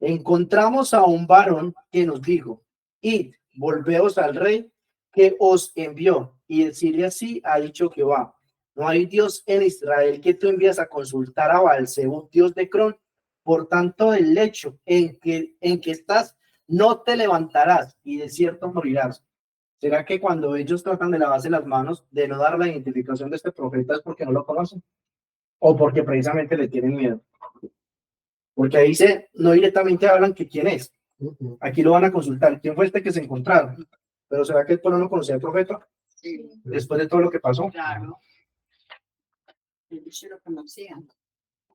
encontramos a un varón que nos dijo, id, volveos al rey que os envió, y decirle así ha dicho Jehová, no hay Dios en Israel que tú envías a consultar a Baal-Zebub, Dios de Ecrón, por tanto del lecho en que estás no te levantarás y de cierto morirás. ¿Será que cuando ellos tratan de lavarse las manos, de no dar la identificación de este profeta es porque no lo conocen? ¿O porque precisamente le tienen miedo? Porque ahí no directamente hablan que quién es. Aquí lo van a consultar. ¿Quién fue este que se encontraron? Pero ¿será que el pueblo no conocía al profeta? Sí. Después de todo lo que pasó. Claro. Ellos se lo conocían.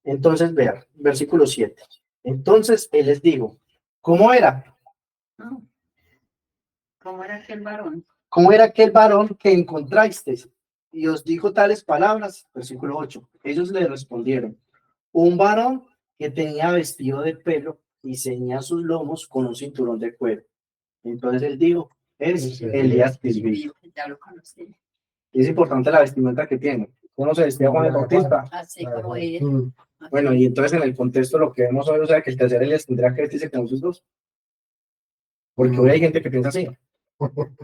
Entonces, vean, versículo 7. Entonces él les dijo, ¿cómo era? ¿Cómo era aquel varón? ¿Cómo era aquel varón que encontrasteis? Y os dijo tales palabras, versículo 8. Ellos le respondieron, un varón que tenía vestido de pelo y ceñía sus lomos con un cinturón de cuero. Entonces él dijo, es Elías Tisbita. Ya lo conocí. Es importante la vestimenta que tiene. ¿Cómo se vestía Juan el Bautista? Así como él. Bueno, y entonces en el contexto lo que vemos hoy, o sea, que el tercer Elías tendría que vestirse con sus dos. Porque hoy hay gente que piensa así.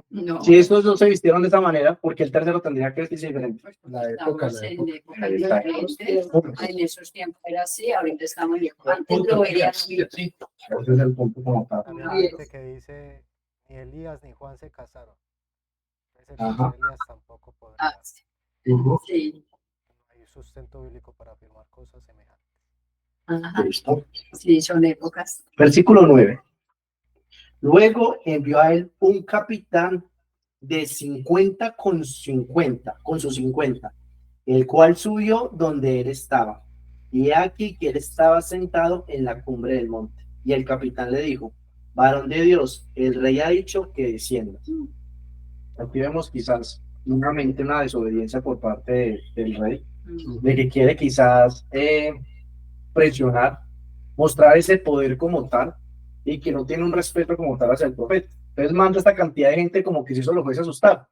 No. Si estos dos se vistieron de esa manera, porque el tercero tendría que vestirse diferente. La época, Estamos en época diferente. En esos tiempos era así, ahorita estamos en antes lo verían así. Ese es el punto como tal. también hay gente que dice, ni Elías ni Juan se casaron. Ese Ajá. Elías tampoco podría. Ah, sí. Sí. No hay sustento bíblico para afirmar cosas semejantes. Ajá. Listo. Sí, son épocas. Versículo 9. Luego envió a él un capitán de 50 con sus 50, el cual subió donde él estaba. Y aquí que él estaba sentado en la cumbre del monte. Y el capitán le dijo, varón de Dios, el rey ha dicho que desciendas. Aquí vemos quizás nuevamente una desobediencia por parte del rey, de que quiere quizás presionar, mostrar ese poder como tal, y que no tiene un respeto como tal hacia el profeta. Entonces manda esta cantidad de gente como que si eso lo fuese a asustar.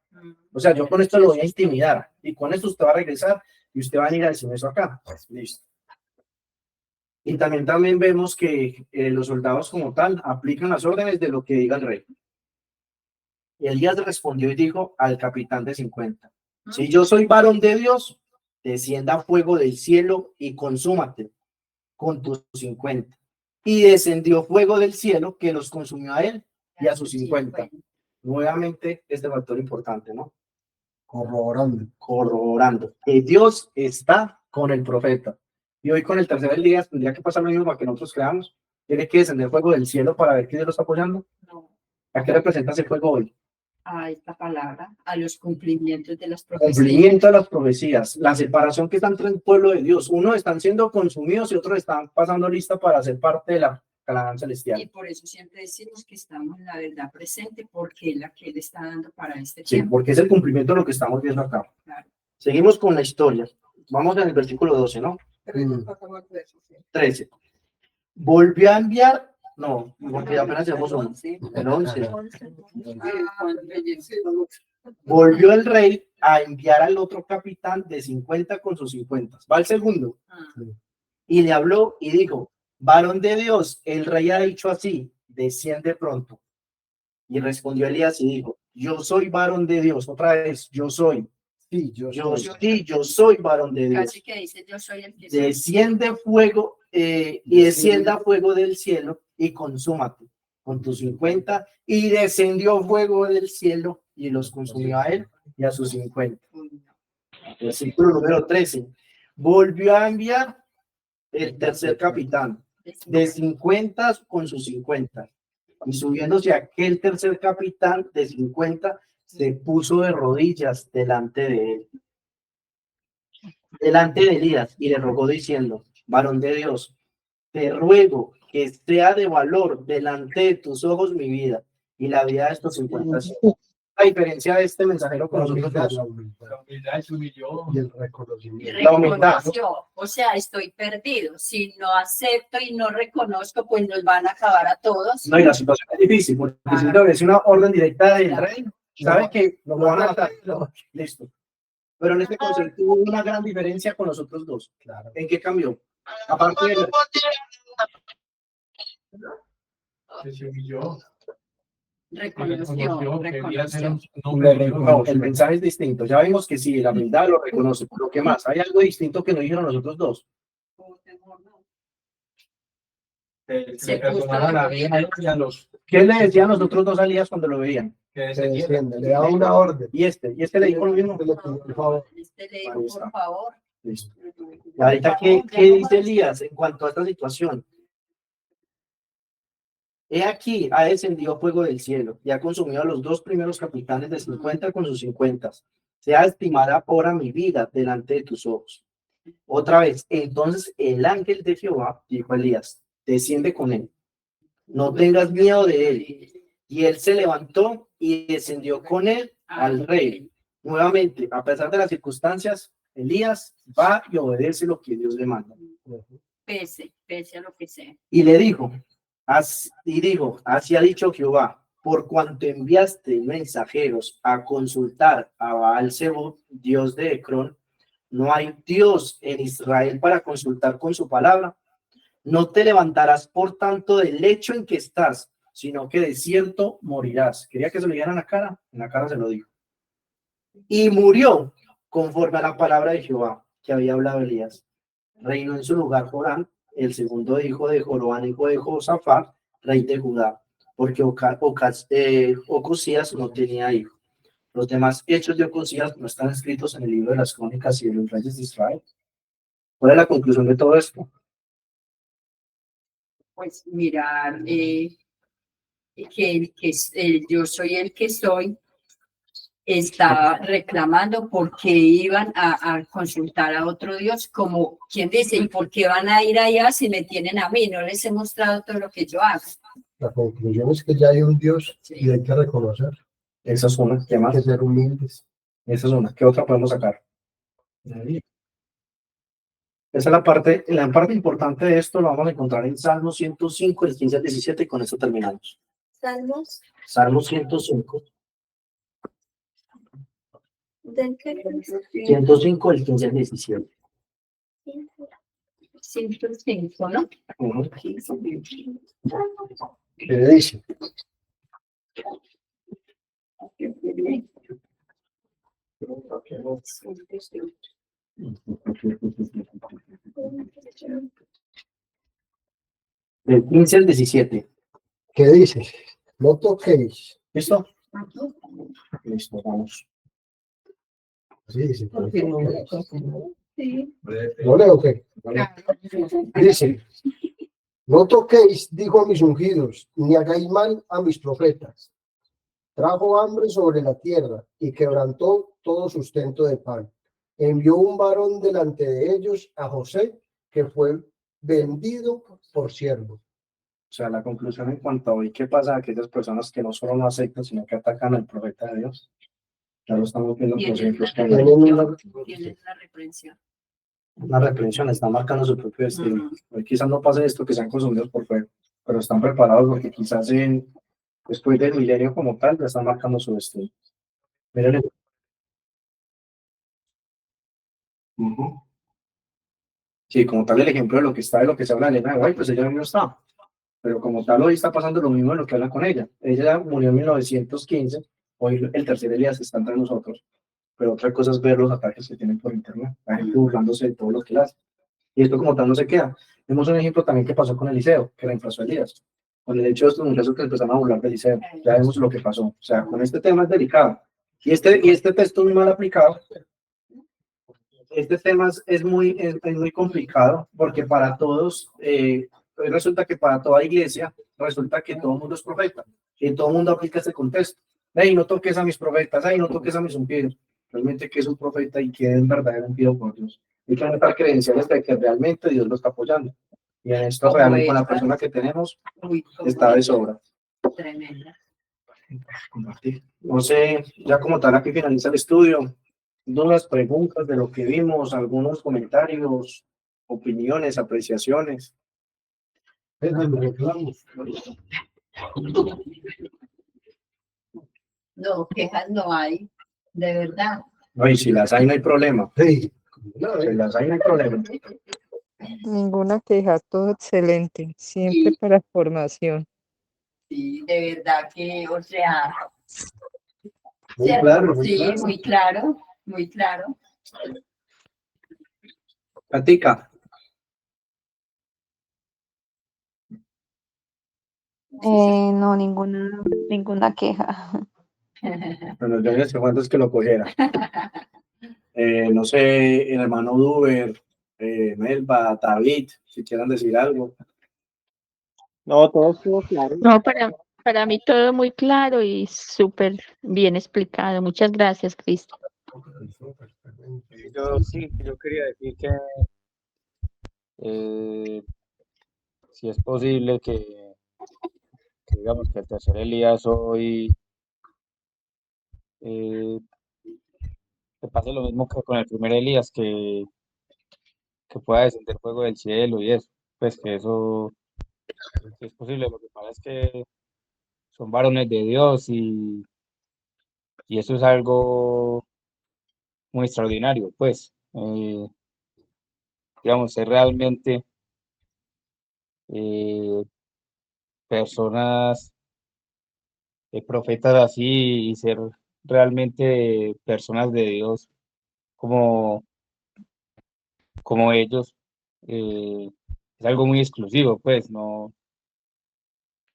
O sea, yo con esto lo voy a intimidar, y con esto usted va a regresar, y usted va a venir a decirme eso acá. Listo. Y también vemos que los soldados como tal aplican las órdenes de lo que diga el rey. Y Elías respondió y dijo al capitán de 50, si yo soy varón de Dios, descienda fuego del cielo y consúmate con tus 50. Y descendió fuego del cielo que los consumió a él y a sus 50. Nuevamente, este factor importante, ¿no? Corroborando que Dios está con el profeta. Y hoy con el tercer Elías tendría que pasar lo mismo para que nosotros creamos. Tiene que descender fuego del cielo para ver que Dios lo está apoyando. No. ¿A qué representa ese fuego hoy? A esta palabra, a los cumplimientos de las profecías. Cumplimiento de las profecías, la separación que está entre el pueblo de Dios. Unos están siendo consumidos y otros están pasando lista para ser parte de la Canaán Y celestial. por eso siempre decimos que estamos en la verdad presente, porque es la que Él está dando para este Sí, tiempo. porque es el cumplimiento de lo que estamos viendo acá. Claro. Seguimos con la historia. Vamos en el versículo 12, ¿no? 13. Volvió a enviar, no, porque apenas llevamos uno, el 11. Volvió el rey a enviar al otro capitán de 50 con sus 50. Va el segundo. Y le habló y dijo, varón de Dios, el rey ha dicho así, desciende pronto. Y respondió Elías y dijo, yo soy varón de Dios. Otra vez, yo soy. Sí, Yo soy varón de Dios. Casi que dice, yo soy el que soy. Desciende fuego y descienda fuego del cielo y consúmate con tus 50. Y descendió fuego del cielo y los consumió a él y a sus 50. Versículo número 13. Volvió a enviar el tercer capitán de 50 con sus 50. Y subiéndose aquel tercer capitán de 50, se puso de rodillas delante de él, delante de Elías, y le rogó diciendo, varón de Dios, te ruego que sea de valor delante de tus ojos mi vida y la vida de estos 50. La diferencia de este mensajero con nosotros dos. La humildad se humilló. Y el reconocimiento. La humildad. Reconoció, o sea, estoy perdido. Si no acepto y no reconozco, pues nos van a acabar a todos. No, y la situación es difícil, porque si es una orden directa del rey, sabe que lo van a matar. Listo. Pero en este concepto hubo una gran diferencia con los otros dos. Claro. ¿En qué cambió? Aparte de Que se humilló. Reconoció. no, el mensaje es distinto. Ya vimos que sí, la humildad lo reconoce. Pero ¿qué más? Hay algo distinto que nos dijeron los otros dos. Se perdonara la vida y a los ¿Qué le decían los otros dos a Elías cuando lo veían? que Se descendieron. desciende, le da una orden. Y este le dijo lo mismo. Le pidió el favor. Este le dijo, por favor. Listo. Y ahorita, ¿qué dice Elías en cuanto a esta situación? He aquí, ha descendido fuego del cielo y ha consumido a los dos primeros capitanes de 50 con sus 50. Sea estimada ahora mi vida delante de tus ojos. Otra vez, entonces el ángel de Jehová dijo a Elías, desciende con él, no tengas miedo de él. Y él se levantó y descendió con él al rey. Nuevamente, a pesar de las circunstancias, Elías va y obedece lo que Dios le manda. Pese a lo que sea. Y le dijo, así ha dicho Jehová, por cuanto enviaste mensajeros a consultar a Baal-Zebub, Dios de Ecrón, no hay Dios en Israel para consultar con su palabra. No te levantarás por tanto del lecho en que estás, sino que de cierto morirás. Quería que se lo dijeran en la cara se lo dijo. Y murió conforme a la palabra de Jehová que había hablado Elías. Reinó en su lugar Joram, el segundo hijo de Jorobán, hijo de Josafat, rey de Judá, porque Ocosías no tenía hijo. Los demás hechos de Ocosías no están escritos en el libro de las crónicas y de los reyes de Israel. ¿Cuál es la conclusión de todo esto? Pues mirar que yo soy el que soy, está reclamando porque iban a consultar a otro Dios, como quien dice, ¿y por qué van a ir allá si me tienen a mí? No les he mostrado todo lo que yo hago. La conclusión es que ya hay un Dios y hay que reconocer. Esa es una. ¿Qué más? Hay que ser humildes. Esa es una. ¿Qué otra podemos sacar? Esa es la parte importante de esto, lo vamos a encontrar en Salmo 105, el 15 al 17, y con eso terminamos. Salmos. Salmo 105, ¿Del qué? 105, el 15 al 17. 105, ¿no? Ujú. ¿Qué dice? Del 15 al 17. ¿Qué dice? No toquéis. ¿Listo? Listo, vamos. Así dice. Sí. ¿No leo qué? Dice, no toquéis, dijo a mis ungidos, ni hagáis mal a mis profetas. Trajo hambre sobre la tierra y quebrantó todo sustento de pan. Envió un varón delante de ellos, a José, que fue vendido por siervo. O sea, la conclusión en cuanto a hoy, ¿qué pasa a aquellas personas que no solo no aceptan, sino que atacan al profeta de Dios? Ya lo estamos viendo con los ejemplos que Tienen una reprensión. una reprensión, están marcando su propio destino. Hoy quizás no pase esto, que sean consumidos por fuego, pero están preparados porque quizás después del milenio como tal, ya están marcando su destino. Miren, ujú. Sí, como tal el ejemplo de lo que está, de lo que se habla de Elena de White, pues ella no está. Pero como tal, hoy está pasando lo mismo en lo que habla con ella. Ella murió en 1915, hoy el tercer Elías está entre nosotros, pero otra cosa es ver los ataques que tienen por internet, la gente burlándose de todo lo que hace. Y esto como tal no se queda. Vemos un ejemplo también que pasó con Eliseo, que reemplazó a Elías. Con el hecho de estos muchachos que empezaron a burlar de Eliseo, ya vemos lo que pasó. O sea, con este tema es delicado. Y este texto es mal aplicado. Este tema es muy complicado porque para todos, resulta que para toda iglesia, resulta que todo el mundo es profeta y todo el mundo aplica este contexto. Ay, no toques a mis profetas, ay, no toques a mis ungidos. Realmente, ¿qué es un profeta y qué es verdadero ungido por Dios? Hay que anotar credenciales de que realmente Dios lo está apoyando. Y en esto realmente con la persona que tenemos está de sobra. Tremenda. Compartir. No sé, ya como tal, aquí finaliza el estudio. Dudas, preguntas de lo que vimos, algunos comentarios, opiniones, apreciaciones. No, quejas no hay, de verdad. No, y si las hay, no hay problema. Sí, si las hay, no hay problema. Ninguna queja, todo excelente, siempre Sí, para formación. sí, de verdad que, o sea, Muy ¿cierto? claro, muy Sí, claro. muy claro, muy claro. Katica, No, ninguna queja. bueno, yo en sé cuánto es que lo cogiera. No sé, el hermano Duber, Melba, David, si quieran decir algo. No, todo estuvo claro. No, para mí todo muy claro y súper bien explicado. Muchas gracias, Cristo. Yo quería decir que eh, si es posible que digamos que el tercer Elías hoy eh, que pase lo mismo que con el primer Elías, que pueda descender fuego del cielo y eso, pues que eso sí es posible. Lo que pasa es que son varones de Dios y eso es algo muy extraordinario, pues. Digamos, ser realmente eh, personas, profetas así y ser realmente personas de Dios como, como ellos, eh, es algo muy exclusivo, pues, no,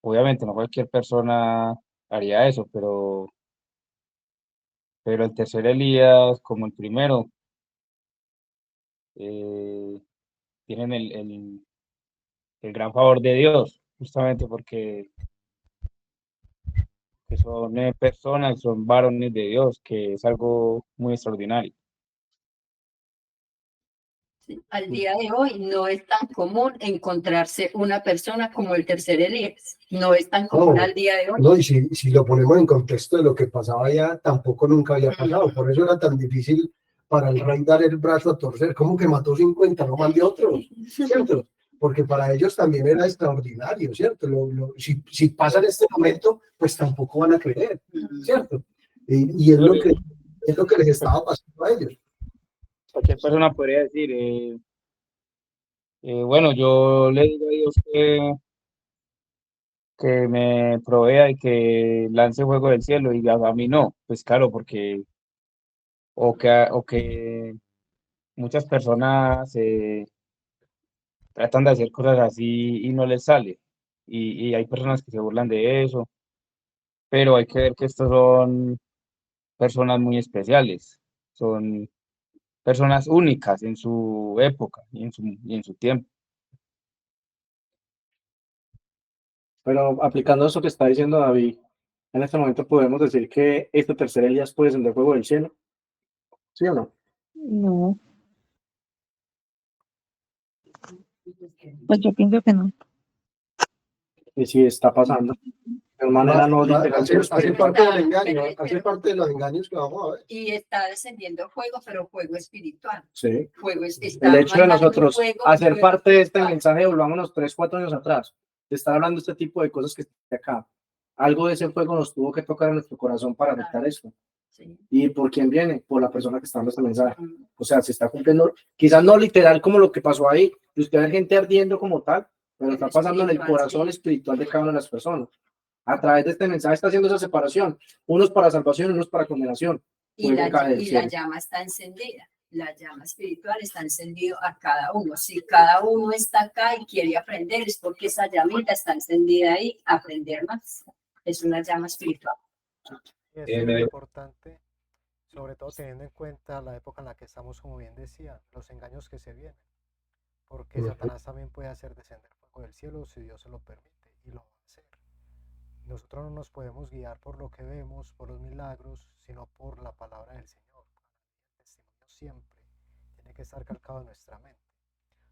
obviamente no cualquier persona haría eso, pero el tercer Elías, como el primero, eh, tienen el gran favor de Dios, justamente porque que son personas, son varones de Dios, que es algo muy extraordinario. Sí, al día de hoy no es tan común encontrarse una persona como el tercer Elías. No es tan común al día de hoy. No, y si lo ponemos en contexto de lo que pasaba ya, tampoco nunca había pasado. Por eso era tan difícil para el rey dar el brazo a torcer. ¿Cómo que mató 50? No mande otro, ¿cierto? Porque para ellos también era extraordinario, ¿cierto? Si pasa en este momento, pues tampoco van a creer, ¿cierto? Y es lo que les estaba pasando a ellos. Cualquier persona podría decir, bueno, yo le digo a Dios que me provea y que lance fuego del cielo y a mí no. Pues claro, porque o que muchas personas tratan de hacer cosas así y no les sale. Y hay personas que se burlan de eso, pero hay que ver que estos son personas muy especiales, son personas únicas en su época y en su tiempo. Pero aplicando eso que está diciendo David, en este momento podemos decir que este tercer Elías puede descender fuego del cielo, ¿sí o no? No, pues yo pienso que no. Y sí está pasando. De manera no literal. Hace parte del engaño, hace parte de los engaños que vamos a ver. Y está descendiendo fuego, pero fuego espiritual. Sí. Fuego está El hecho de mandando nosotros fuego, hacer fuego parte de este espiritual. mensaje, volvámonos 3, 4 años atrás, de estar hablando de este tipo de cosas que está acá. Algo de ese fuego nos tuvo que tocar en nuestro corazón para aceptar esto. Sí. ¿Y por quién viene? Por la persona que está dando este mensaje. O sea, se está cumpliendo, quizás no literal como lo que pasó ahí, de usted ver gente ardiendo como tal, pero está pasando en el corazón espiritual de cada una de las personas. A través de este mensaje está haciendo esa separación, unos para salvación, unos para condenación. Y Fuego cae del la cielo. llama está encendida. La llama espiritual está encendida a cada uno. Si cada uno está acá y quiere aprender, es porque esa llamita está encendida ahí, aprender más. Es una llama espiritual. Y esto es muy importante, sobre todo teniendo en cuenta la época en la que estamos, como bien decía, los engaños que se vienen. Porque Satanás también puede hacer descender fuego del cielo si Dios se lo permite, y lo va a hacer. Nosotros no nos podemos guiar por lo que vemos, por los milagros, sino por la palabra del Señor. El testimonio siempre tiene que estar calcado en nuestra mente.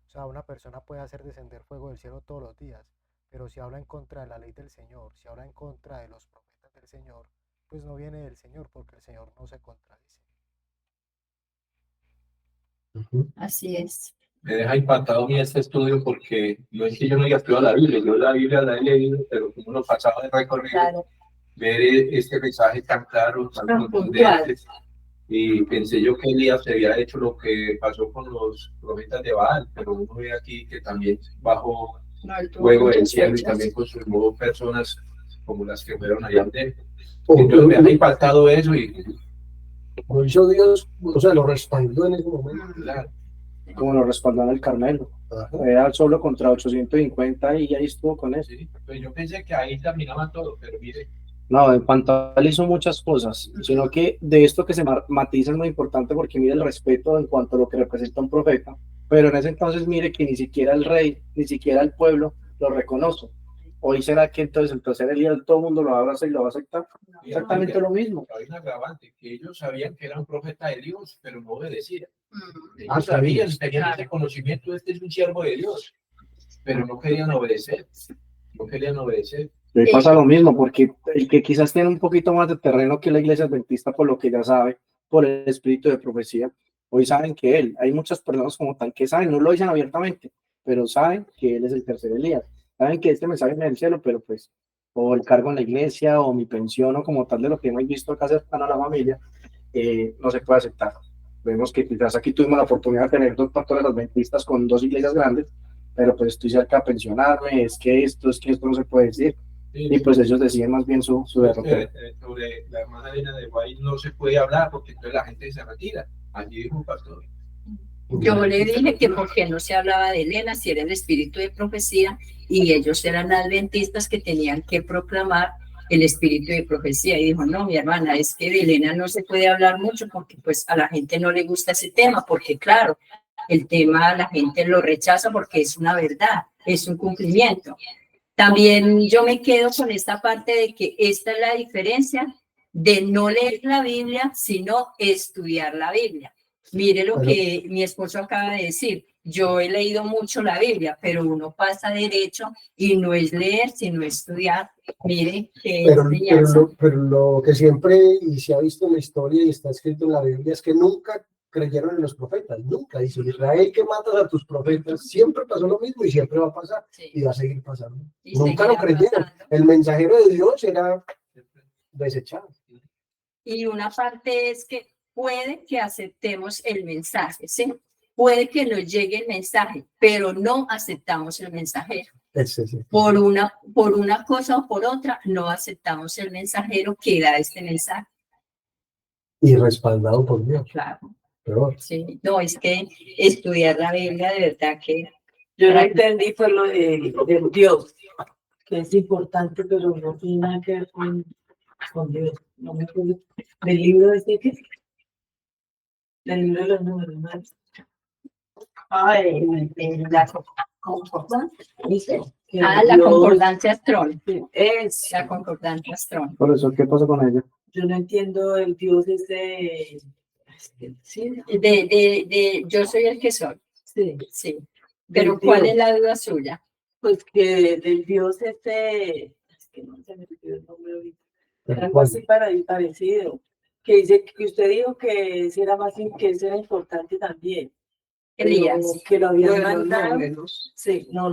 O sea, una persona puede hacer descender fuego del cielo todos los días, pero si habla en contra de la ley del Señor, si habla en contra de los profetas del Señor, pues no viene del Señor, porque el Señor no se contradice. Así es. Me deja impactado a mí este estudio porque no es que yo no haya estudiado la Biblia, yo la Biblia la he leído, pero como uno pasaba de recorrido, Claro. ver este mensaje tan claro, tan contundente, y pensé yo que Elías se había hecho lo que pasó con los profetas de Baal, pero uno ve aquí que también bajó fuego del cielo y también consumó personas como las que fueron allá adentro. Entonces me ha impactado eso y Lo hizo Dios, o sea, lo respaldó en ese momento. claro. Como lo respaldó en el Carmelo. Era solo contra 850 y ahí estuvo con eso. Sí, pues yo pensé que ahí terminaba todo, pero mire. No, en cuanto a él hizo muchas cosas, sino que de esto que se matiza es muy importante porque mire el respeto en cuanto a lo que representa un profeta, pero en ese entonces mire que ni siquiera el rey, ni siquiera el pueblo lo reconoce. Hoy será que entonces el tercer Elías todo el mundo lo abraza y lo va a aceptar. Exactamente lo mismo. Hay un agravante, que ellos sabían que era un profeta de Dios, pero no obedecían. Ah, Ellos sabían, tenían ese conocimiento, este es un siervo de Dios, pero no querían obedecer. No querían obedecer. Y hoy pasa lo mismo, porque el que quizás tiene un poquito más de terreno que la iglesia adventista, por lo que ya sabe, por el espíritu de profecía, hoy saben que él, hay muchas personas como tal que saben, no lo dicen abiertamente, pero saben que él es el tercer Elías, saben que este mensaje viene del cielo, pero pues, o el cargo en la iglesia, o mi pensión, o como tal de lo que hemos visto acá cercano a la familia, no se puede aceptar. Vemos que quizás aquí tuvimos la oportunidad de tener dos pastores adventistas con dos iglesias grandes, pero pues estoy cerca de pensionarme, es que esto no se puede decir. Y pues ellos deciden más bien su derrotero. Sobre la hermana Elena de Guay no se puede hablar porque entonces la gente se retira. Allí dijo un pastor. Yo le dije que porque no se hablaba de Elena, si era el espíritu de profecía, y ellos eran adventistas que tenían que proclamar el espíritu de profecía. Y dijo, no, mi hermana, es que de Elena no se puede hablar mucho porque pues a la gente no le gusta ese tema, porque claro, el tema la gente lo rechaza porque es una verdad, es un cumplimiento. También yo me quedo con esta parte de que esta es la diferencia de no leer la Biblia, sino estudiar la Biblia. Mire lo que mi esposo acaba de decir. Yo he leído mucho la Biblia, pero uno pasa derecho y no es leer, sino estudiar. Mire qué enseñanza. Pero lo que siempre y se ha visto en la historia y está escrito en la Biblia es que nunca creyeron en los profetas, nunca. Dice Israel que matas a tus profetas, siempre pasó lo mismo y siempre va a pasar y va a seguir pasando. Y nunca lo creyeron. Pasando. El mensajero de Dios era desechado. Y una parte es que puede que aceptemos el mensaje, ¿sí? Puede que nos llegue el mensaje, pero no aceptamos el mensajero. Por una cosa o por otra, no aceptamos el mensajero que da este mensaje. Y respaldado por Dios. Claro. Peor. Sí, no, es que estudiar la Biblia de verdad que... Yo no entendí por lo de Dios, que es importante, pero no tiene nada que ver con Dios. No me acuerdo. ¿Del libro de qué? Del libro de los números, ¿no? La concordancia. La concordancia Strong. Es la concordancia Strong. Por eso, ¿qué pasa con ella? Yo no entiendo el Dios ese. Sí, yo soy el que soy. Sí. Sí. Pero ¿cuál es la duda suya? Pues que del Dios es que no se me olvidó el nombre ahorita, algo así parecido, que dice que usted dijo que ese era más, que ese era importante también. Elías. Que lo habían No eran mandado. modelos. Sí, no.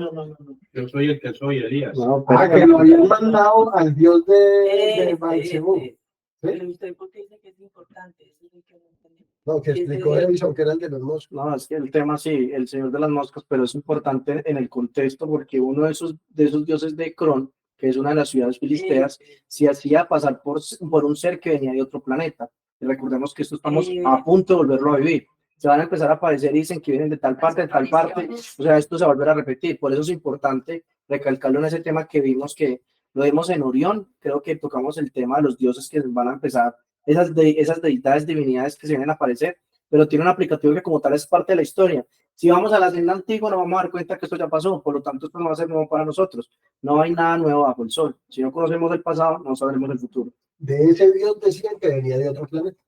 Yo soy el que soy, Elías. No, Que lo habían mandado al Dios de Baal-Zebub. Pero usted porque dice que es importante, eso es lo que no entendí. No, que explicó Edison que era el de los moscos. No, es que el tema sí, el señor de las moscas, pero es importante en el contexto porque uno de esos dioses de Cron, que es una de las ciudades filisteas, se hacía pasar por un ser que venía de otro planeta. Y recordemos que esto estamos a punto de volverlo a vivir. Se van a empezar a aparecer y dicen que vienen de tal parte, o sea, esto se va a volver a repetir. Por eso es importante recalcarlo en ese tema que vimos que lo vimos en Orión, creo que tocamos el tema de los dioses que van a empezar, esas deidades, divinidades que se vienen a aparecer, pero tiene un aplicativo que como tal es parte de la historia. Si vamos a la senda antigua nos vamos a dar cuenta que esto ya pasó, por lo tanto esto no va a ser nuevo para nosotros. No hay nada nuevo bajo el sol. Si no conocemos el pasado, no sabremos el futuro. De ese Dios decían que venía de otro planeta.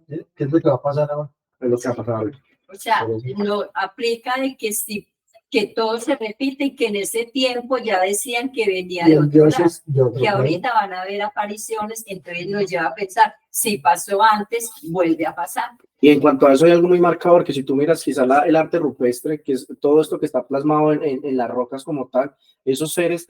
¿Qué es lo que va a pasar ahora? Es lo que va a pasar ahora. O sea, no aplica de que si que todo se repite y que en ese tiempo ya decían que venía de otro lado, que ahorita van a haber apariciones, entonces nos lleva a pensar, si pasó antes, vuelve a pasar. Y en cuanto a eso hay algo muy marcador, que si tú miras quizá el arte rupestre, que es todo esto que está plasmado en las rocas como tal, esos seres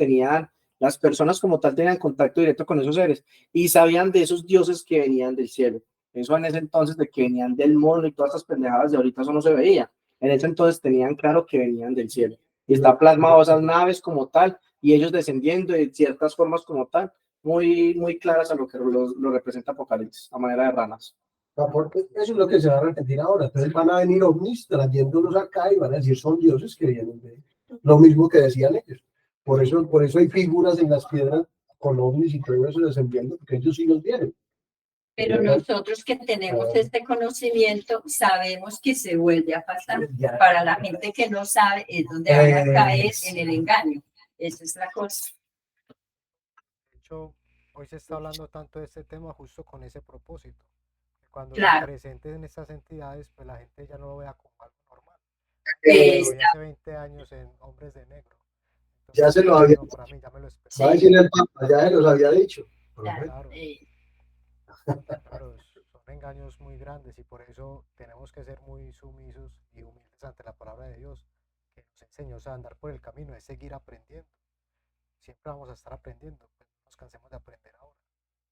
las personas como tal tenían contacto directo con esos seres y sabían de esos dioses que venían del cielo. Eso en ese entonces de que venían del mono y todas estas pendejadas de ahorita eso no se veía. En ese entonces tenían claro que venían del cielo. Y está plasmado esas naves como tal y ellos descendiendo de ciertas formas como tal, muy, muy claras a lo que lo representa Apocalipsis, a manera de ranas. Porque eso es lo que se va a repetir ahora. Entonces van a venir ovnis trayéndolos acá y van a decir son dioses que vienen de lo mismo que decían ellos. Por eso hay figuras en las piedras con ovnis y todo eso descendiendo, porque ellos sí los vieron. Pero nosotros que tenemos este conocimiento sabemos que se vuelve a pasar. Para la gente que no sabe es donde van a caer en el engaño. Esa es la cosa. De hecho, hoy se está hablando tanto de este tema justo con ese propósito. Cuando se presenten estas entidades, pues la gente ya no lo vea como algo normal. Hace 20 años en Hombres de Negro. Entonces, ya se lo había dicho. Para mí, ya me lo esperaba. Va a decir el Papa, ya se los había dicho. Claro, son engaños muy grandes y por eso tenemos que ser muy sumisos y humildes ante la palabra de Dios, que nos enseña a andar por el camino, es seguir aprendiendo. Siempre vamos a estar aprendiendo, pues no nos cansemos de aprender ahora.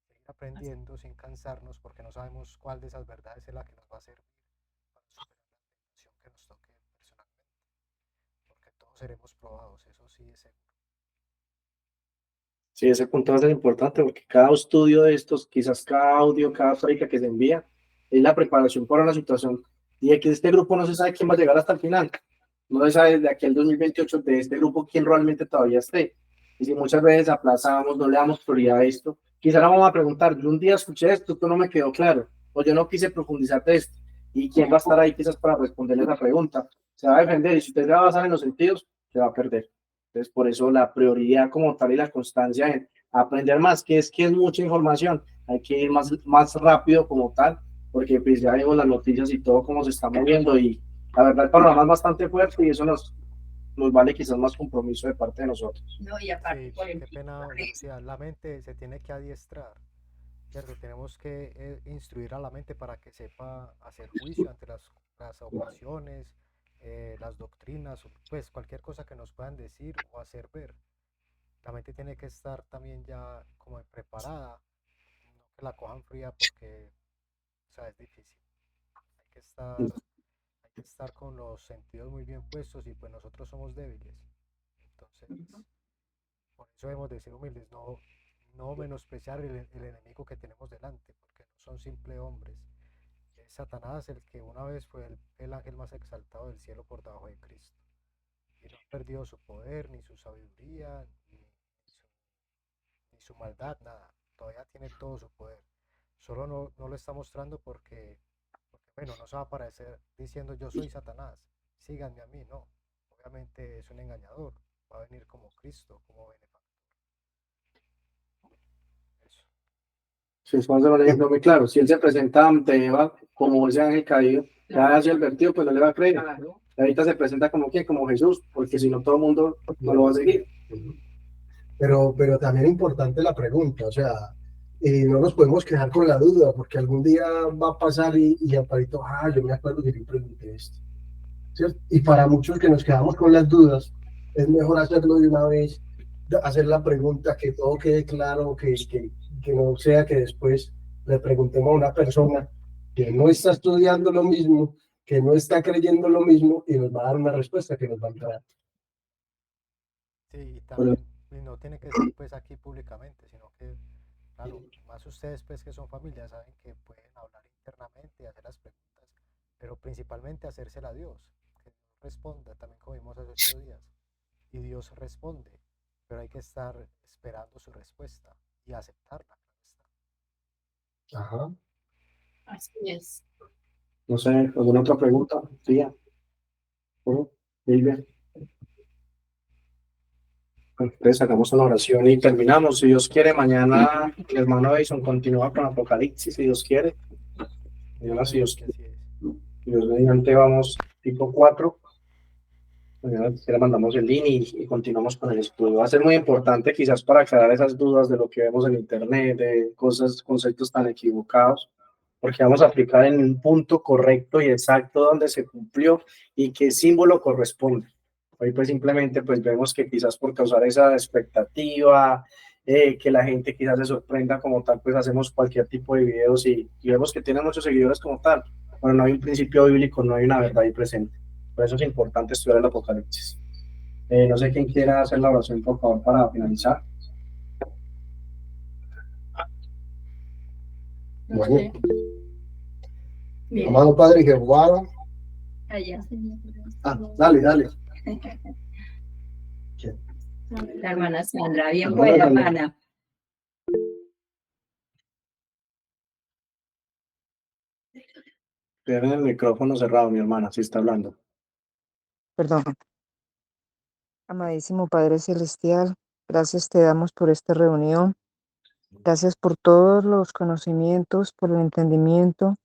Seguir aprendiendo sin cansarnos porque no sabemos cuál de esas verdades es la que nos va a servir para superar la tentación que nos toque personalmente. Porque todos seremos probados, eso sí es seguro. Sí, ese punto va a ser importante porque cada estudio de estos, quizás cada audio, cada prédica que se envía, es la preparación para una situación. Y de que este grupo no se sabe quién va a llegar hasta el final. No se sabe desde aquí al 2028 de este grupo quién realmente todavía esté. Y si muchas veces aplazamos, no le damos prioridad a esto, quizás nos vamos a preguntar, yo un día escuché esto, no me quedó claro, o yo no quise profundizar de esto. ¿Y quién va a estar ahí quizás para responderle esa pregunta? Se va a defender y si usted se va a basar en los sentidos, se va a perder. Entonces, por eso la prioridad como tal y la constancia en aprender más, que es mucha información, hay que ir más rápido como tal, porque pues ya vemos las noticias y todo cómo se está moviendo y la verdad el panorama es bastante fuerte y eso nos vale quizás más compromiso de parte de nosotros. No, y aparte, qué pena, la mente se tiene que adiestrar, ¿cierto? Tenemos que instruir a la mente para que sepa hacer juicio ante las ocasiones, las doctrinas, pues cualquier cosa que nos puedan decir o hacer ver. La mente tiene que estar también ya como preparada, no que la cojan fría porque, o sea, es difícil. Hay que estar con los sentidos muy bien puestos y pues nosotros somos débiles. Entonces, por eso debemos de ser humildes, no menospreciar el enemigo que tenemos delante, porque no son simples hombres. Es Satanás el que una vez fue el ángel más exaltado del cielo por debajo de Cristo. Y no ha perdido su poder, ni su sabiduría, ni su maldad, nada. Todavía tiene todo su poder. Solo no lo está mostrando porque, bueno, no se va a aparecer diciendo yo soy Satanás, síganme a mí, no. Obviamente es un engañador. Va a venir como Cristo, como benefactor. Eso. Sí, es un ejemplo muy claro. Si él se presenta ante Eva como ese ángel caído, ya hacia el vertido, pues no le va a creer. ahorita se presenta como que como Jesús, porque si no todo el mundo no lo va a seguir. Pero también es importante la pregunta, o sea, no nos podemos quedar con la duda, porque algún día va a pasar y Amparito, yo me acuerdo que yo pregunté esto, ¿cierto? Y para muchos que nos quedamos con las dudas, es mejor hacerlo de una vez, hacer la pregunta, que todo quede claro, que no sea que después le preguntemos a una persona que no está estudiando lo mismo, que no está creyendo lo mismo, y nos va a dar una respuesta que nos va a entrar. Sí, y también y no tiene que ser pues aquí públicamente, sino que, claro, más ustedes pues que son familia saben que pueden hablar internamente y hacer las preguntas, pero principalmente hacérsela a Dios, que Dios responda, también como vimos hace 8 días, y Dios responde, pero hay que estar esperando su respuesta y aceptarla. Ajá. Así es. No sé, ¿alguna otra pregunta? Tía. Silvia. Entonces sacamos una oración y terminamos. Si Dios quiere, mañana el hermano Edison continúa con Apocalipsis, si Dios quiere. Mañana, si Dios quiere. Dios mediante, vamos tipo 4. Mañana le mandamos el link y continuamos con el estudio. Va a ser muy importante quizás para aclarar esas dudas de lo que vemos en internet, de cosas, conceptos tan equivocados, porque vamos a aplicar en un punto correcto y exacto donde se cumplió y qué símbolo corresponde. Hoy pues simplemente pues vemos que quizás por causar esa expectativa, que la gente quizás se sorprenda como tal, pues hacemos cualquier tipo de videos y vemos que tiene muchos seguidores como tal, pero no hay un principio bíblico, no hay una verdad ahí presente. Por eso es importante estudiar el Apocalipsis. No sé quién quiera hacer la oración, por favor, para finalizar. Bueno. Amado Padre Jehová. Allá. Dale. La hermana Sandra, bien buena, hermana. Tienen el micrófono cerrado, mi hermana, si está hablando. Perdón. Amadísimo Padre Celestial, gracias te damos por esta reunión. Gracias por todos los conocimientos, por el entendimiento,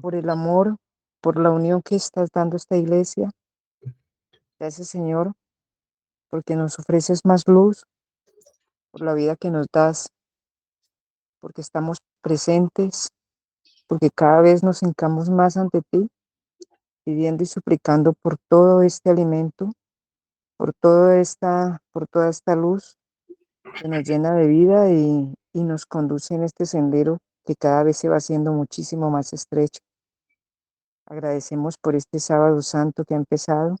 por el amor, por la unión que estás dando a esta iglesia. Gracias, Señor, porque nos ofreces más luz, por la vida que nos das, porque estamos presentes, porque cada vez nos hincamos más ante ti, pidiendo y suplicando por todo este alimento, por toda esta luz que nos llena de vida y nos conduce en este sendero que cada vez se va haciendo muchísimo más estrecho. Agradecemos por este sábado santo que ha empezado,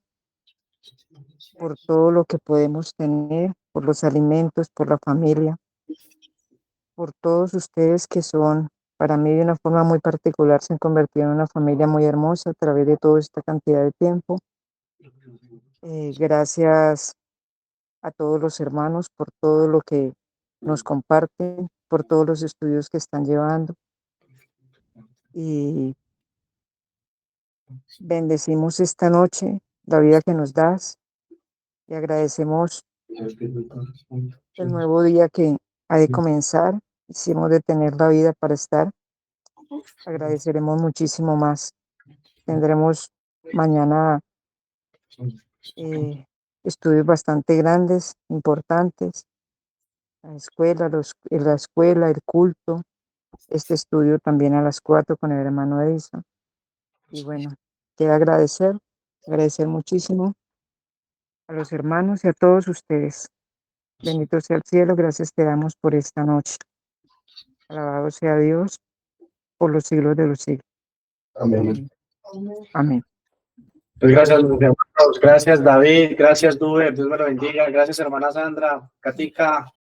por todo lo que podemos tener, por los alimentos, por la familia, por todos ustedes que son, para mí de una forma muy particular, se han convertido en una familia muy hermosa a través de toda esta cantidad de tiempo. Gracias a todos los hermanos por todo lo que nos comparten, por todos los estudios que están llevando. Y bendecimos esta noche, la vida que nos das, y agradecemos el nuevo día que ha de comenzar. Hicimos de tener la vida para estar. Agradeceremos muchísimo más. Tendremos mañana estudios bastante grandes, importantes. La escuela, el culto. Este estudio también a las 4 con el hermano Edison. Y bueno, quiero agradecer muchísimo a los hermanos y a todos ustedes. Bendito sea el cielo, gracias te damos por esta noche. Alabado sea Dios por los siglos de los siglos. Amén. Amén. Pues gracias, hermanos. Gracias, David. Gracias, Dube. Dios me lo bendiga. Gracias, hermana Sandra, Katica.